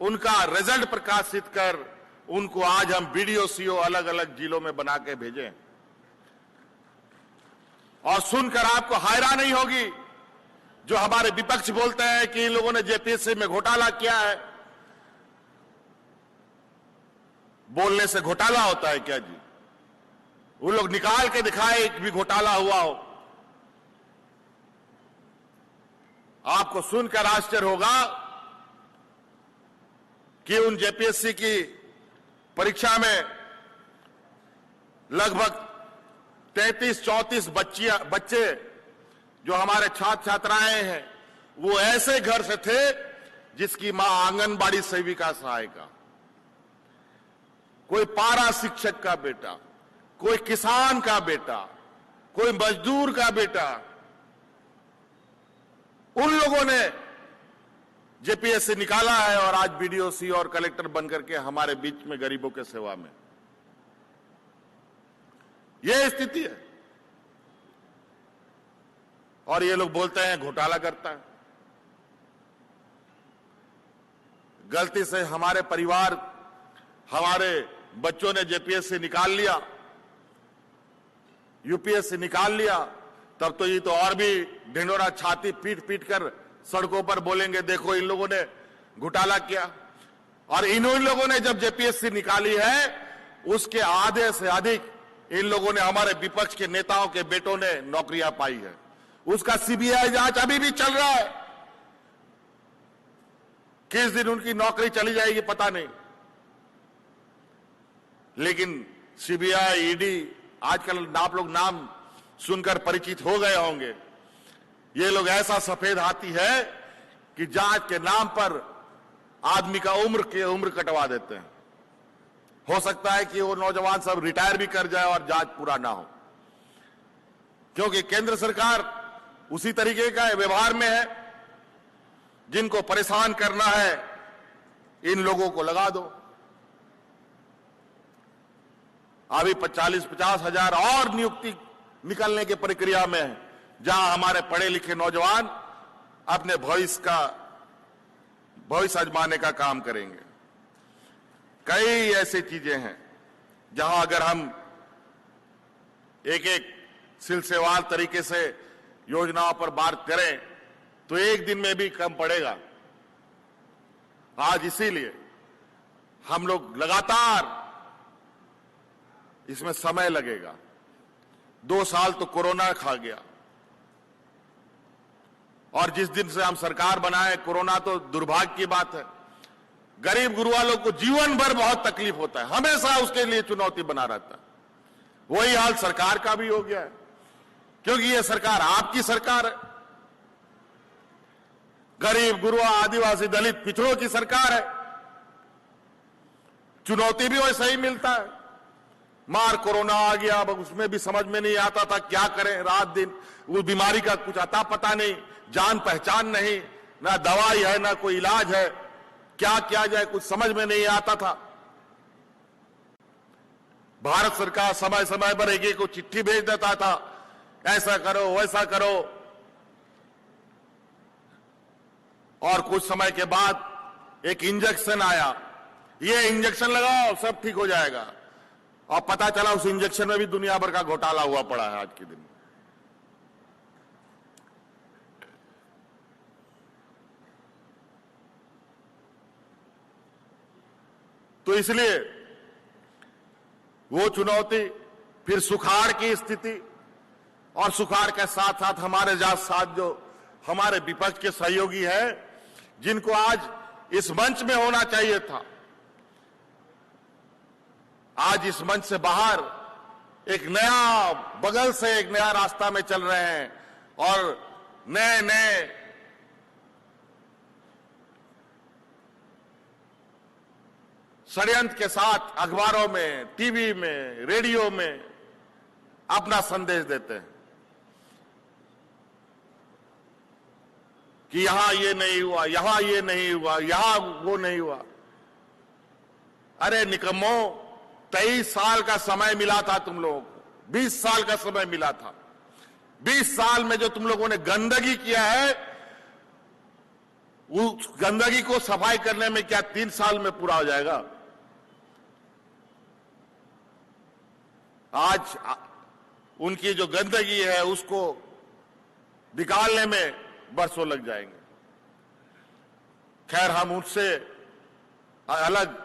A: उनका रिजल्ट प्रकाशित कर उनको आज हम बीडीओ सीओ अलग अलग जिलों में बना के भेजें। और सुनकर आपको हैरान नहीं होगी जो हमारे विपक्ष बोलते हैं कि इन लोगों ने जेपीएससी में घोटाला किया है। बोलने से घोटाला होता है क्या जी? वो लोग निकाल के दिखाए कि भी घोटाला हुआ हो। आपको सुनकर आश्चर्य होगा कि उन जेपीएससी की परीक्षा में लगभग 33-34 बच्चे जो हमारे छात्र छात्राएं हैं वो ऐसे घर से थे जिसकी मां आंगनबाड़ी सेविका सहायिका, कोई पारा शिक्षक का बेटा, कोई किसान का बेटा, कोई मजदूर का बेटा। उन लोगों ने जेपीएससी निकाला है और आज बीडीओसी और कलेक्टर बनकर के हमारे बीच में गरीबों के सेवा में। यह स्थिति है और ये लोग बोलते हैं घोटाला करता है। गलती से हमारे परिवार, हमारे बच्चों ने जेपीएससी निकाल लिया, यूपीएससी निकाल लिया, तब तो ये तो और भी ढिंडोरा छाती पीट पीट कर सड़कों पर बोलेंगे देखो इन लोगों ने घोटाला किया। और इन लोगों ने जब जेपीएससी निकाली है उसके आधे से अधिक इन लोगों ने, हमारे विपक्ष के नेताओं के बेटों ने नौकरियां पाई है। उसका सीबीआई जांच अभी भी चल रहा है। किस दिन उनकी नौकरी चली जाएगी पता नहीं, लेकिन सीबीआई, ईडी, आजकल आप लोग नाम सुनकर परिचित हो गए होंगे। ये लोग ऐसा सफेद हाथी है कि जांच के नाम पर आदमी का उम्र कटवा देते हैं। हो सकता है कि वो नौजवान सब रिटायर भी कर जाए और जांच पूरा ना हो, क्योंकि केंद्र सरकार उसी तरीके का व्यवहार में है। जिनको परेशान करना है इन लोगों को लगा दो। अभी 40-50 हजार और नियुक्ति निकलने की प्रक्रिया में है, जहां हमारे पढ़े लिखे नौजवान अपने भविष्य आजमाने का काम करेंगे। कई ऐसी चीजें हैं जहां अगर हम एक एक सिलसिलेवार तरीके से योजनाओं पर बात करें तो एक दिन में भी कम पड़ेगा। आज इसीलिए हम लोग लगातार, इसमें समय लगेगा। 2 साल तो कोरोना खा गया और जिस दिन से हम सरकार बनाए कोरोना तो दुर्भाग्य की बात है। गरीब गुरुआ लोग को जीवन भर बहुत तकलीफ होता है, हमेशा उसके लिए चुनौती बना रहता है। वही हाल सरकार का भी हो गया है, क्योंकि यह सरकार आपकी सरकार है। गरीब गुरुआ, आदिवासी, दलित, पिछड़ों की सरकार है। चुनौती भी वैसा ही मिलता है। मार कोरोना आ गया, अब उसमें भी समझ में नहीं आता था क्या करें रात दिन। वो बीमारी का कुछ अता पता नहीं, जान पहचान नहीं, ना दवाई है ना कोई इलाज है, क्या किया जाए कुछ समझ में नहीं आता था। भारत सरकार समय समय पर एक को चिट्ठी भेज देता था, ऐसा करो वैसा करो, और कुछ समय के बाद एक इंजेक्शन आया, ये इंजेक्शन लगाओ सब ठीक हो जाएगा, और पता चला उस इंजेक्शन में भी दुनिया भर का घोटाला हुआ पड़ा है आज के दिन। तो इसलिए वो चुनौती, फिर सुखाड़ की स्थिति, और सुखाड़ के साथ साथ हमारे साथ जो हमारे विपक्ष के सहयोगी हैं, जिनको आज इस मंच में होना चाहिए था, आज इस मंच से बाहर एक नया, बगल से एक नया रास्ता में चल रहे हैं और नए नए षड्यंत्र के साथ अखबारों में, टीवी में, रेडियो में अपना संदेश देते हैं कि यहां ये नहीं हुआ, यहां ये नहीं हुआ, यहां वो नहीं हुआ। अरे निकम्मो, 23 साल का समय मिला था तुम लोगों को, 20 साल का समय मिला था। 20 साल में जो तुम लोगों ने गंदगी किया है, उस गंदगी को सफाई करने में क्या 3 साल में पूरा हो जाएगा? आज उनकी जो गंदगी है उसको निकालने में बरसों लग जाएंगे। खैर, हम उससे अलग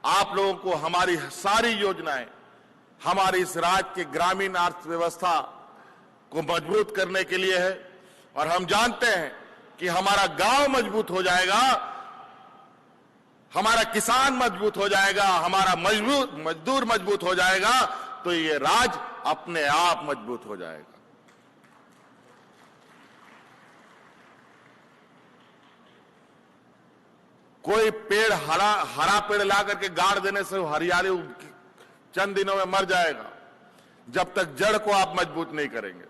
A: आप लोगों को हमारी सारी योजनाएं हमारी इस राज्य के ग्रामीण अर्थव्यवस्था को मजबूत करने के लिए है। और हम जानते हैं कि हमारा गांव मजबूत हो जाएगा, हमारा किसान मजबूत हो जाएगा, हमारा मजदूर मजबूत हो जाएगा, तो ये राज्य अपने आप मजबूत हो जाएगा। कोई पेड़ हरा पेड़ ला करके गाड़ देने से हरियाली चंद दिनों में मर जाएगा। जब तक जड़ को आप मजबूत नहीं करेंगे,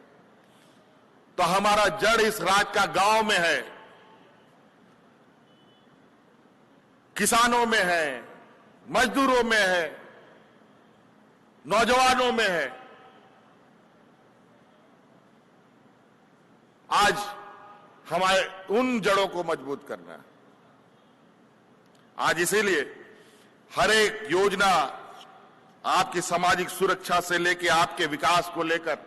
A: तो हमारा जड़ इस राज्य का गांव में है, किसानों में है, मजदूरों में है, नौजवानों में है। आज हमारे उन जड़ों को मजबूत करना है। आज इसीलिए हर एक योजना आपकी सामाजिक सुरक्षा से लेकर आपके विकास को लेकर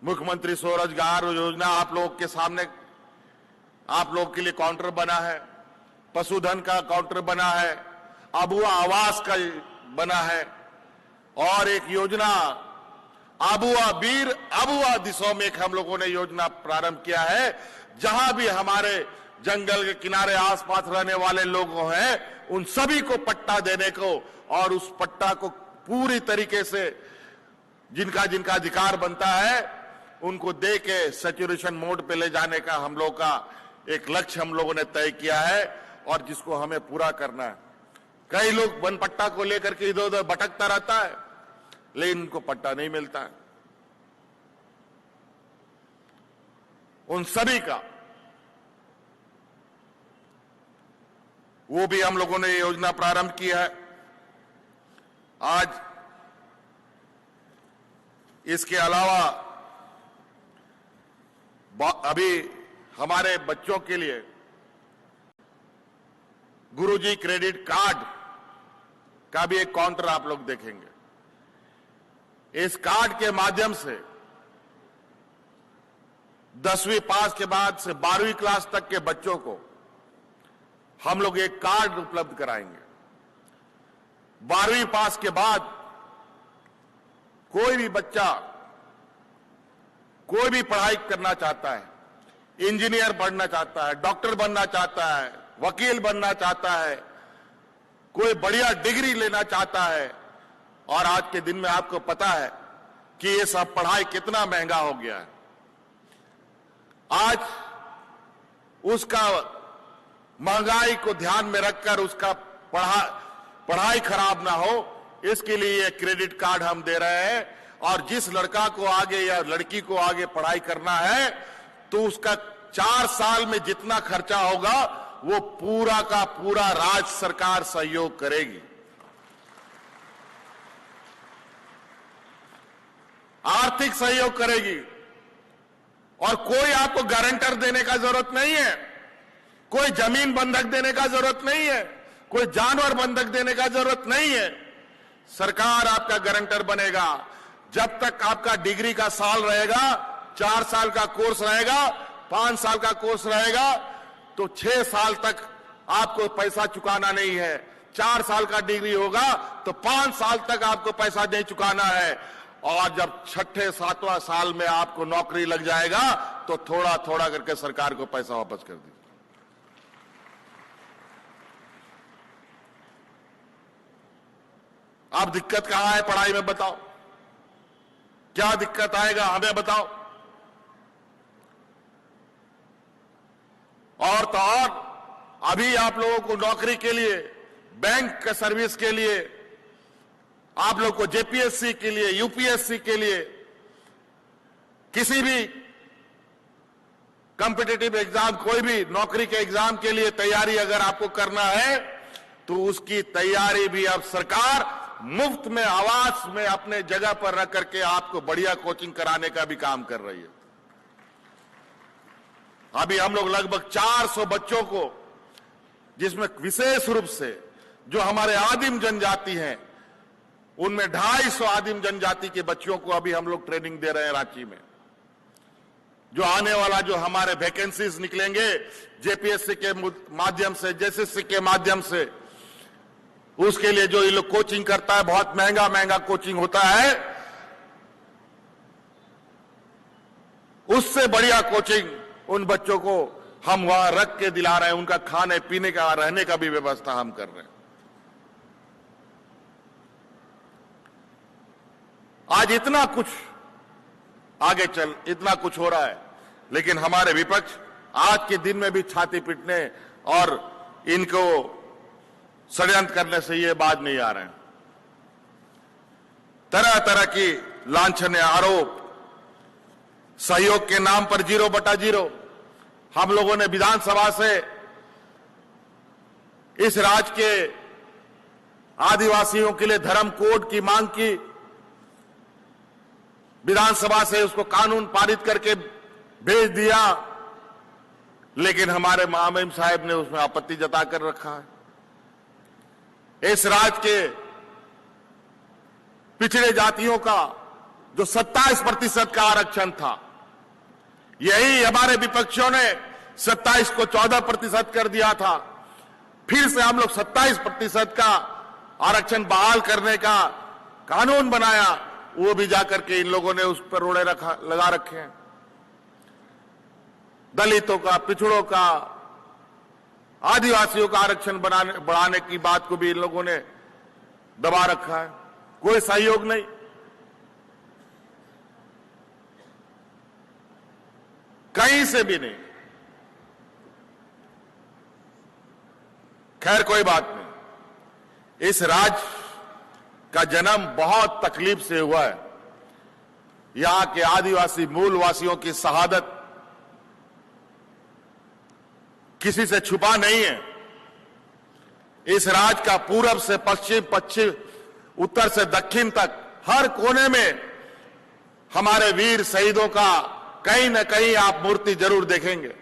A: मुख्यमंत्री स्वरोजगार योजना आप लोगों के सामने, आप लोगों के लिए काउंटर बना है, पशुधन का काउंटर बना है, अबुआ आवास का बना है, और एक योजना अबुआ बीर अबुआ दिशा में एक हम लोगों ने योजना प्रारंभ किया है, जहां भी हमारे जंगल के किनारे आसपास रहने वाले लोग हैं उन सभी को पट्टा देने को, और उस पट्टा को पूरी तरीके से जिनका जिनका अधिकार बनता है उनको दे के सैचुरेशन मोड पे ले जाने का हम लोग का एक लक्ष्य हम लोगों ने तय किया है, और जिसको हमें पूरा करना है। कई लोग वन पट्टा को लेकर के इधर उधर भटकता रहता है, लेकिन उनको पट्टा नहीं मिलता है। उन सभी का वो भी हम लोगों ने योजना प्रारंभ की है। आज इसके अलावा अभी हमारे बच्चों के लिए गुरुजी क्रेडिट कार्ड का भी एक काउंटर आप लोग देखेंगे। इस कार्ड के माध्यम से 10वीं पास के बाद से 12वीं क्लास तक के बच्चों को हम लोग एक कार्ड उपलब्ध कराएंगे। 12वीं पास के बाद कोई भी बच्चा कोई भी पढ़ाई करना चाहता है, इंजीनियर बनना चाहता है, डॉक्टर बनना चाहता है, वकील बनना चाहता है, कोई बढ़िया डिग्री लेना चाहता है, और आज के दिन में आपको पता है कि ये सब पढ़ाई कितना महंगा हो गया है। आज उसका महंगाई को ध्यान में रखकर उसका पढ़ाई खराब ना हो, इसके लिए ये क्रेडिट कार्ड हम दे रहे हैं। और जिस लड़का को आगे या लड़की को आगे पढ़ाई करना है तो उसका 4 साल में जितना खर्चा होगा वो पूरा का पूरा राज्य सरकार सहयोग करेगी। आर्थिक सहयोग करेगी, और कोई आपको गारंटर देने का जरूरत नहीं है, कोई जमीन बंधक देने का जरूरत नहीं है, कोई जानवर बंधक देने का जरूरत नहीं है। सरकार आपका गारंटर बनेगा। जब तक आपका डिग्री का साल रहेगा, 4 साल का कोर्स रहेगा, 5 साल का कोर्स रहेगा, तो 6 साल तक आपको पैसा चुकाना नहीं है। 4 साल का डिग्री होगा तो 5 साल तक आपको पैसा नहीं चुकाना है, और जब 6ठे 7वां साल में आपको नौकरी लग जाएगा तो थोड़ा थोड़ा करके सरकार को पैसा वापस कर दीजिए। अब दिक्कत कहां है पढ़ाई में, बताओ क्या दिक्कत आएगा, हमें बताओ। और तो और अभी आप लोगों को नौकरी के लिए, बैंक के सर्विस के लिए, आप लोग को जेपीएससी के लिए, यूपीएससी के लिए, किसी भी कॉम्पिटिटिव एग्जाम, कोई भी नौकरी के एग्जाम के लिए तैयारी अगर आपको करना है तो उसकी तैयारी भी अब सरकार मुफ्त में आवास में अपने जगह पर रख करके आपको बढ़िया कोचिंग कराने का भी काम कर रही है। अभी हम लोग लगभग 400 बच्चों को, जिसमें विशेष रूप से जो हमारे आदिम जनजाति हैं उनमें 250 आदिम जनजाति के बच्चों को अभी हम लोग ट्रेनिंग दे रहे हैं रांची में। जो आने वाला जो हमारे वैकेंसीज निकलेंगे जेपीएससी के माध्यम से, जेएसएससी के माध्यम से, उसके लिए जो ये लोग कोचिंग करता है, बहुत महंगा महंगा कोचिंग होता है, उससे बढ़िया कोचिंग उन बच्चों को हम वहां रख के दिला रहे हैं। उनका खाने पीने का, रहने का भी व्यवस्था हम कर रहे हैं। आज इतना कुछ आगे चल, इतना कुछ हो रहा है, लेकिन हमारे विपक्ष आज के दिन में भी छाती पीटने और इनको षड्यंत्र करने से ये बात नहीं आ रहे हैं। तरह तरह की लांछनीय आरोप, सहयोग के नाम पर 0/0। हम लोगों ने विधानसभा से इस राज्य के आदिवासियों के लिए धर्म कोड की मांग की, विधानसभा से उसको कानून पारित करके भेज दिया, लेकिन हमारे महामहिम साहब ने उसमें आपत्ति जताकर रखा है। इस राज्य के पिछड़े जातियों का जो 27% का आरक्षण था, यही हमारे विपक्षियों ने 27 को 14% कर दिया था। फिर से हम लोग 27% का आरक्षण बहाल करने का कानून बनाया, वो भी जाकर के इन लोगों ने उस पर रोड़े लगा रखे हैं। दलितों का, पिछड़ों का, आदिवासियों का आरक्षण बढ़ाने की बात को भी इन लोगों ने दबा रखा है। कोई सहयोग नहीं। कहीं से भी नहीं। खैर कोई बात नहीं। इस राज्य का जन्म बहुत तकलीफ से हुआ है। यहां के आदिवासी मूलवासियों की शहादत किसी से छुपा नहीं है। इस राज्य का पूरब से पश्चिम, पश्चिम उत्तर से दक्षिण तक हर कोने में हमारे वीर शहीदों का कहीं न कहीं आप मूर्ति जरूर देखेंगे।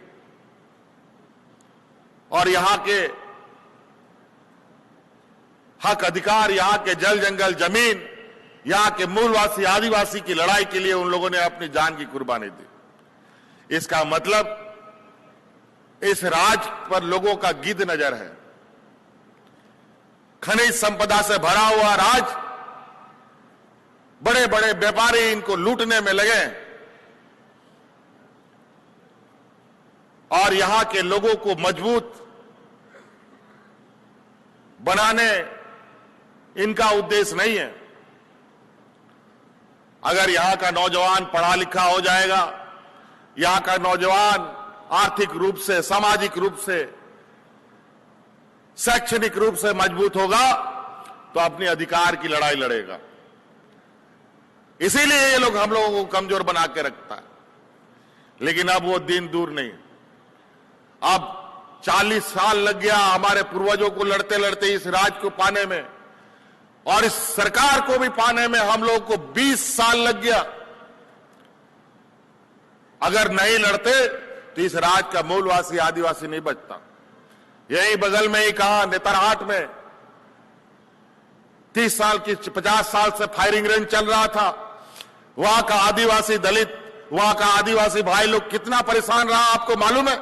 A: और यहां के हक अधिकार, यहां के जल जंगल जमीन, यहां के मूलवासी आदिवासी की लड़ाई के लिए उन लोगों ने अपनी जान की कुर्बानी दी। इसका मतलब इस राज्य पर लोगों का गिद्ध नजर है। खनिज संपदा से भरा हुआ राज्य, बड़े बड़े व्यापारी इनको लूटने में लगे और यहां के लोगों को मजबूत बनाने इनका उद्देश्य नहीं है। अगर यहां का नौजवान पढ़ा लिखा हो जाएगा, यहां का नौजवान आर्थिक रूप से, सामाजिक रूप से, शैक्षणिक रूप से मजबूत होगा तो अपने अधिकार की लड़ाई लड़ेगा। इसीलिए ये लोग हम लोगों को कमजोर बना के रखता है। लेकिन अब वो दिन दूर नहीं। अब 40 साल लग गया हमारे पूर्वजों को लड़ते लड़ते इस राज्य को पाने में, और इस सरकार को भी पाने में हम लोगों को 20 साल लग गया। अगर नहीं लड़ते तो इस राज्य का मूलवासी आदिवासी नहीं बचता। यही बगल में ही कहा, नेतरहाट में 30 साल की 50 साल से फायरिंग रेंज चल रहा था। वहां का आदिवासी दलित, वहां का आदिवासी भाई लोग कितना परेशान रहा आपको मालूम है।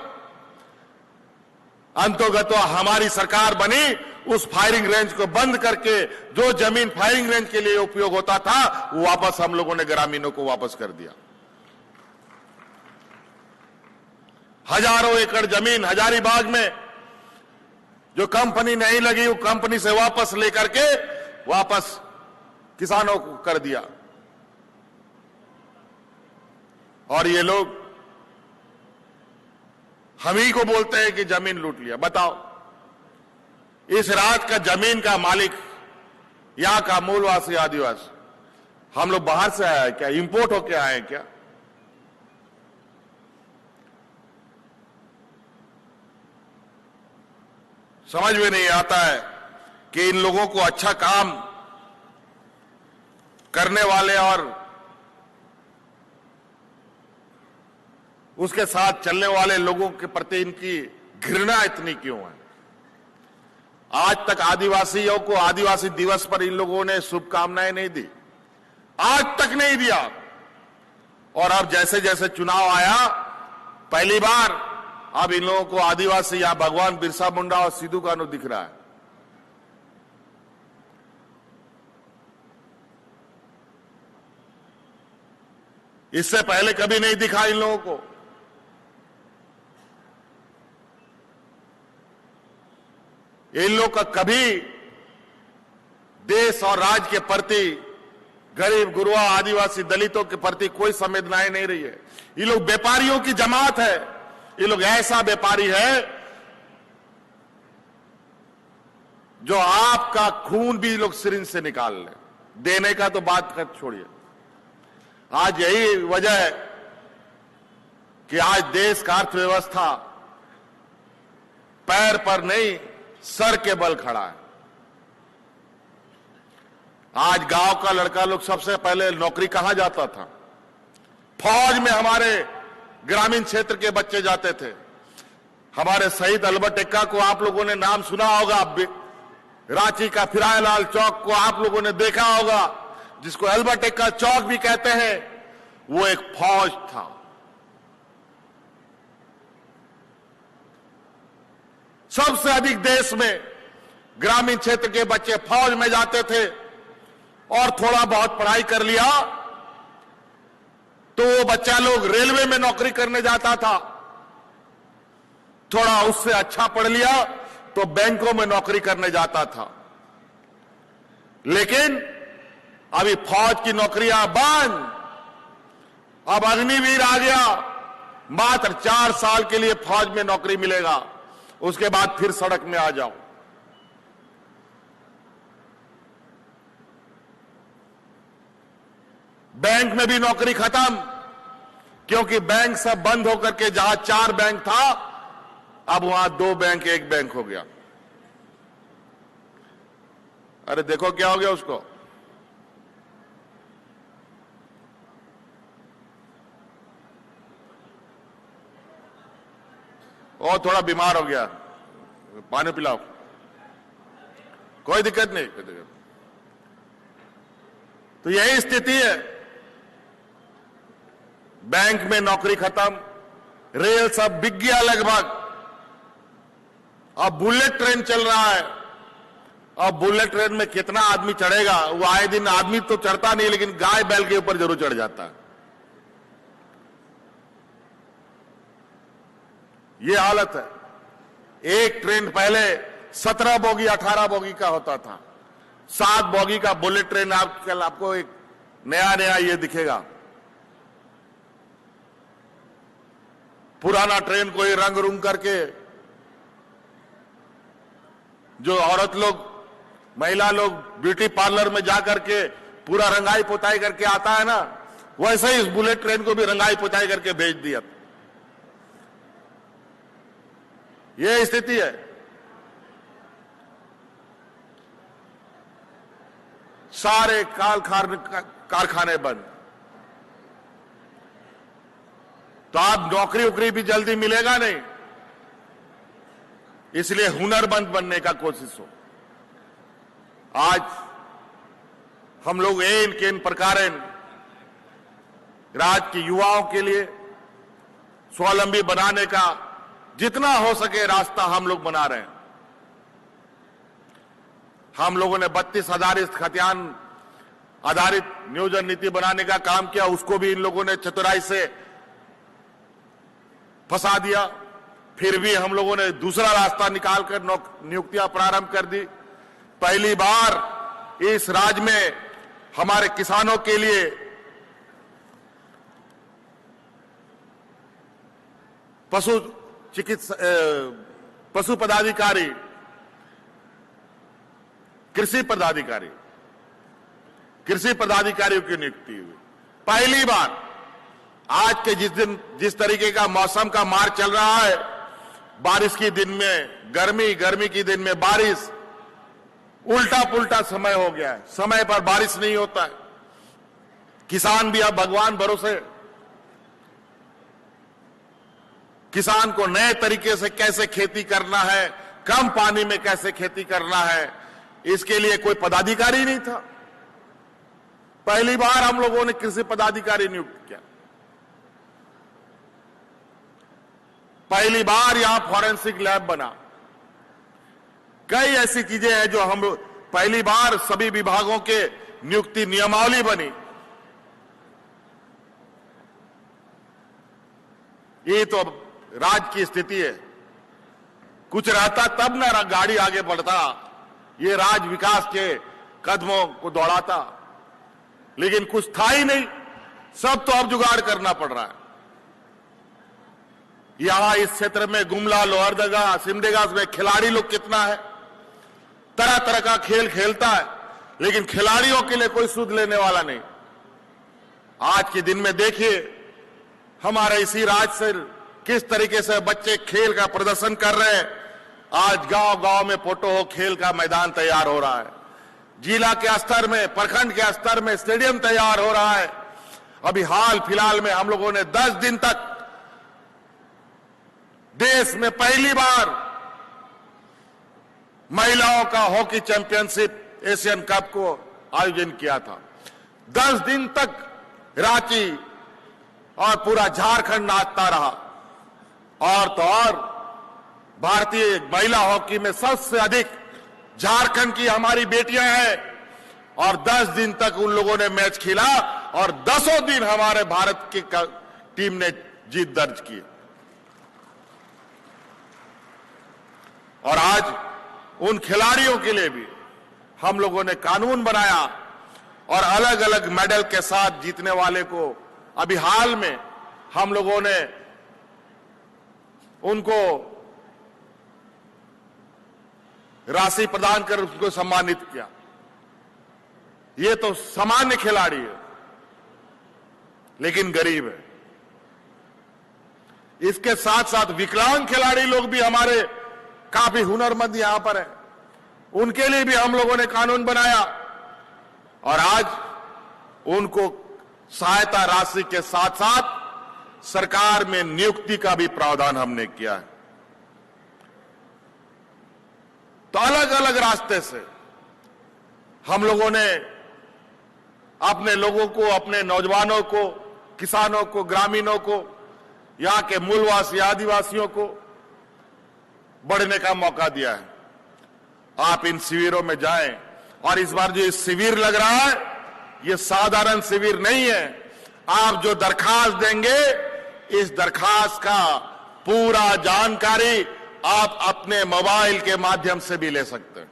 A: अंतोगतो हमारी सरकार बनी, उस फायरिंग रेंज को बंद करके जो जमीन फायरिंग रेंज के लिए उपयोग होता था वो वापस हम लोगों ने ग्रामीणों को वापस कर दिया। हजारों एकड़ जमीन हजारीबाग में जो कंपनी नहीं लगी, वो कंपनी से वापस लेकर के वापस किसानों को कर दिया। और ये लोग हम ही को बोलते हैं कि जमीन लूट लिया। बताओ, इस राज्य का जमीन का मालिक यहां का मूलवासी आदिवासी। हम लोग बाहर से आए हैं क्या? इंपोर्ट होके आए हैं क्या? समझ में नहीं आता है कि इन लोगों को अच्छा काम करने वाले और उसके साथ चलने वाले लोगों के प्रति इनकी घृणा इतनी क्यों है। आज तक आदिवासियों को आदिवासी दिवस पर इन लोगों ने शुभकामनाएं नहीं दी, आज तक नहीं दिया। और अब जैसे जैसे चुनाव आया, पहली बार अब इन लोगों को आदिवासी या भगवान बिरसा मुंडा और सिद्धू कान्हू दिख रहा है। इससे पहले कभी नहीं दिखा इन लोगों को। इन लोग का कभी देश और राज्य के प्रति, गरीब गुरुआ आदिवासी दलितों के प्रति कोई संवेदनाएं नहीं रही है। ये लोग व्यापारियों की जमात है। ये लोग ऐसा व्यापारी है जो आपका खून भी लोग सिरिंज से निकाल ले, देने का तो बात कर छोड़िए। आज यही वजह है कि आज देश का अर्थव्यवस्था पैर पर नहीं सर के बल खड़ा है। आज गांव का लड़का लोग सबसे पहले नौकरी कहां जाता था? फौज में हमारे ग्रामीण क्षेत्र के बच्चे जाते थे। हमारे शहीद अल्बर्ट एक्का को आप लोगों ने नाम सुना होगा, रांची का फिरायलाल चौक को आप लोगों ने देखा होगा, जिसको अल्बर्ट एक्का चौक भी कहते हैं। वो एक फौज था। सबसे अधिक देश में ग्रामीण क्षेत्र के बच्चे फौज में जाते थे, और थोड़ा बहुत पढ़ाई कर लिया तो वो बच्चा लोग रेलवे में नौकरी करने जाता था। थोड़ा उससे अच्छा पढ़ लिया तो बैंकों में नौकरी करने जाता था। लेकिन अभी फौज की नौकरियां बंद। अब अग्निवीर आ गया, मात्र 4 साल के लिए फौज में नौकरी मिलेगा, उसके बाद फिर सड़क में आ जाओ। बैंक में भी नौकरी खत्म, क्योंकि बैंक सब बंद होकर के जहां 4 बैंक था, अब वहां 2 बैंक 1 बैंक हो गया। अरे देखो क्या हो गया उसको। और थोड़ा बीमार हो गया, पानी पिलाओ। कोई दिक्कत नहीं, कोई दिक्कत। तो यही स्थिति है। बैंक में नौकरी खत्म, रेल सब बिक गया लगभग। अब बुलेट ट्रेन चल रहा है। अब बुलेट ट्रेन में कितना आदमी चढ़ेगा? वो आए दिन आदमी तो चढ़ता नहीं, लेकिन गाय बैल के ऊपर जरूर चढ़ जाता है। ये हालत है। एक ट्रेन पहले 17 बोगी 18 बोगी का होता था, 7 बोगी का बुलेट ट्रेन आजकल आपको एक नया नया ये दिखेगा। पुराना ट्रेन को ही रंग रूंग करके जो औरत लोग, महिला लोग ब्यूटी पार्लर में जाकर के पूरा रंगाई पुताई करके आता है ना, वैसे ही इस बुलेट ट्रेन को भी रंगाई पुताई करके भेज दिया। यह स्थिति है। सारे कारखाने बंद। तो आप नौकरी उकरी भी जल्दी मिलेगा नहीं, इसलिए हुनरमंद बनने का कोशिश हो। आज हम लोग इन प्रकार राज्य के युवाओं के लिए स्वावलंबी बनाने का जितना हो सके रास्ता हम लोग बना रहे हैं। हम लोगों ने 32 आधारित खतियान आधारित नियोजन नीति बनाने का काम किया, उसको भी इन लोगों ने चतुराई से फंसा दिया। फिर भी हम लोगों ने दूसरा रास्ता निकालकर नियुक्तियां प्रारंभ कर दी। पहली बार इस राज्य में हमारे किसानों के लिए पशु पदाधिकारी, कृषि पदाधिकारियों की नियुक्ति हुई। पहली बार। आज के जिस तरीके का मौसम का मार चल रहा है, बारिश के दिन में गर्मी, गर्मी के दिन में बारिश, उल्टा पुल्टा समय हो गया है। समय पर बारिश नहीं होता है। किसान भी अब भगवान भरोसे। किसान को नए तरीके से कैसे खेती करना है, कम पानी में कैसे खेती करना है, इसके लिए कोई पदाधिकारी नहीं था। पहली बार हम लोगों ने कृषि पदाधिकारी नियुक्त किया। पहली बार यहां फॉरेंसिक लैब बना। कई ऐसी चीजें हैं जो हम पहली बार सभी विभागों के नियुक्ति नियमावली बनी। ये तो राज्य की स्थिति है। कुछ रहता तब ना गाड़ी आगे बढ़ता, ये राज्य विकास के कदमों को दौड़ाता, लेकिन कुछ था ही नहीं। सब तो अब जुगाड़ करना पड़ रहा है। यहां इस क्षेत्र में गुमला, लोहरदगा, सिमडेगा में खिलाड़ी लोग कितना है, तरह तरह का खेल खेलता है, लेकिन खिलाड़ियों के लिए कोई सुध लेने वाला नहीं। आज के दिन में देखिए हमारे इसी राज्य से किस तरीके से बच्चे खेल का प्रदर्शन कर रहे हैं। आज गांव गांव में पोटो खेल का मैदान तैयार हो रहा है। जिला के स्तर में, प्रखंड के स्तर में स्टेडियम तैयार हो रहा है। अभी हाल फिलहाल में हम लोगों ने 10 दिन तक देश में पहली बार महिलाओं का हॉकी चैंपियनशिप एशियन कप को आयोजन किया था। 10 दिन तक रांची और पूरा झारखंड नाचता रहा। और तो और भारतीय महिला हॉकी में सबसे अधिक झारखंड की हमारी बेटियां हैं, और 10 दिन तक उन लोगों ने मैच खेला और 10 दिन हमारे भारत की टीम ने जीत दर्ज की। और आज उन खिलाड़ियों के लिए भी हम लोगों ने कानून बनाया और अलग अलग मेडल के साथ जीतने वाले को अभी हाल में हम लोगों ने उनको राशि प्रदान कर उसको सम्मानित किया। ये तो सामान्य खिलाड़ी है, लेकिन गरीब है। इसके साथ साथ विकलांग खिलाड़ी लोग भी हमारे काफी हुनरमंद यहां पर हैं। उनके लिए भी हम लोगों ने कानून बनाया और आज उनको सहायता राशि के साथ साथ सरकार में नियुक्ति का भी प्रावधान हमने किया है। तो अलग अलग रास्ते से हम लोगों ने अपने लोगों को, अपने नौजवानों को, किसानों को, ग्रामीणों को, यहां के मूलवासी आदिवासियों को बढ़ने का मौका दिया है। आप इन शिविरों में जाएं, और इस बार जो ये शिविर लग रहा है ये साधारण शिविर नहीं है। आप जो दरखास्त देंगे, इस दरखास्त का पूरा जानकारी आप अपने मोबाइल के माध्यम से भी ले सकते हैं।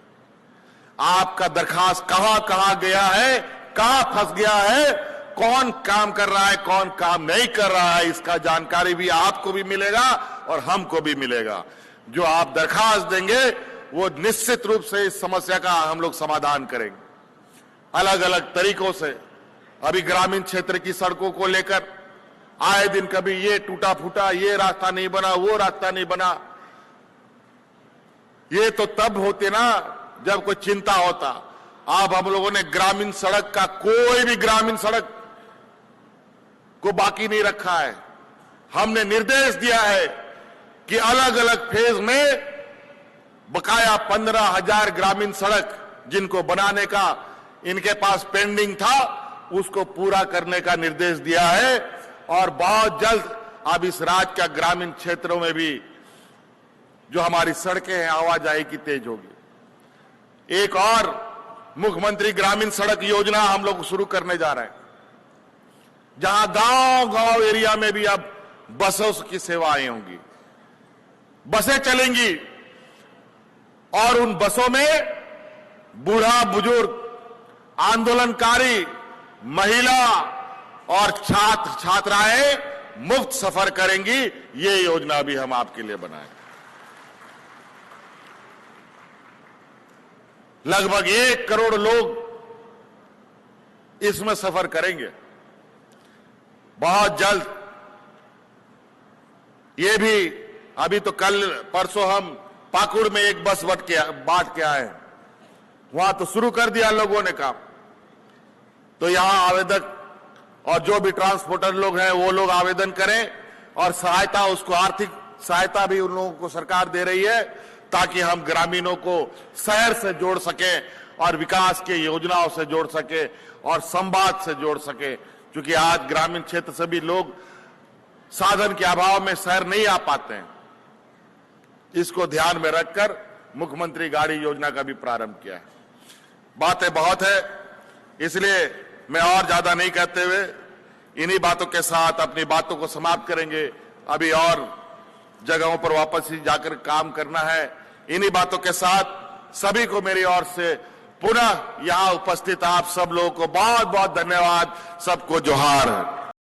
A: आपका दरखास्त कहां कहां गया है, कहां फंस गया है, कौन काम कर रहा है, कौन काम नहीं कर रहा है, इसका जानकारी भी आपको भी मिलेगा और हमको भी मिलेगा। जो आप दरखास्त देंगे वो निश्चित रूप से इस समस्या का हम लोग समाधान करेंगे अलग अलग तरीकों से। अभी ग्रामीण क्षेत्र की सड़कों को लेकर आए दिन कभी ये टूटा फूटा, ये रास्ता नहीं बना, वो रास्ता नहीं बना। ये तो तब होते ना जब कोई चिंता होता। अब हम लोगों ने ग्रामीण सड़क का, कोई भी ग्रामीण सड़क को बाकी नहीं रखा है। हमने निर्देश दिया है कि अलग अलग फेज में बकाया 15,000 ग्रामीण सड़क जिनको बनाने का इनके पास पेंडिंग था, उसको पूरा करने का निर्देश दिया है। और बहुत जल्द अब इस राज्य का ग्रामीण क्षेत्रों में भी जो हमारी सड़कें हैं, आवाजाही की तेज होगी। एक और मुख्यमंत्री ग्रामीण सड़क योजना हम लोग शुरू करने जा रहे हैं, जहां गांव-गांव एरिया में भी अब बसों की सेवाएं होंगी। बसें चलेंगी और उन बसों में बूढ़ा बुजुर्ग, आंदोलनकारी, महिला और छात्र छात्राएं मुफ्त सफर करेंगी। ये योजना भी हम आपके लिए बनाए। लगभग 1 करोड़ लोग इसमें सफर करेंगे। बहुत जल्द ये भी, अभी तो कल परसों हम पाकुड़ में एक बस बांट के आए हैं, वहां तो शुरू कर दिया लोगों ने काम। तो यहां आवेदक और जो भी ट्रांसपोर्टर लोग हैं वो लोग आवेदन करें और सहायता, उसको आर्थिक सहायता भी उन लोगों को सरकार दे रही है। ताकि हम ग्रामीणों को शहर से जोड़ सकें और विकास की योजनाओं से जोड़ सके और संवाद से जोड़ सके, क्योंकि आज ग्रामीण क्षेत्र से भी लोग साधन के अभाव में शहर नहीं आ पाते हैं। इसको ध्यान में रखकर मुख्यमंत्री गाड़ी योजना का भी प्रारंभ किया है। बातें बहुत है, इसलिए मैं और ज्यादा नहीं कहते हुए इन्हीं बातों के साथ अपनी बातों को समाप्त करेंगे। अभी और जगहों पर वापस ही जाकर काम करना है। इन्हीं बातों के साथ सभी को मेरी ओर से पुनः यहां उपस्थित आप सब लोगों को बहुत बहुत धन्यवाद। सबको जोहार।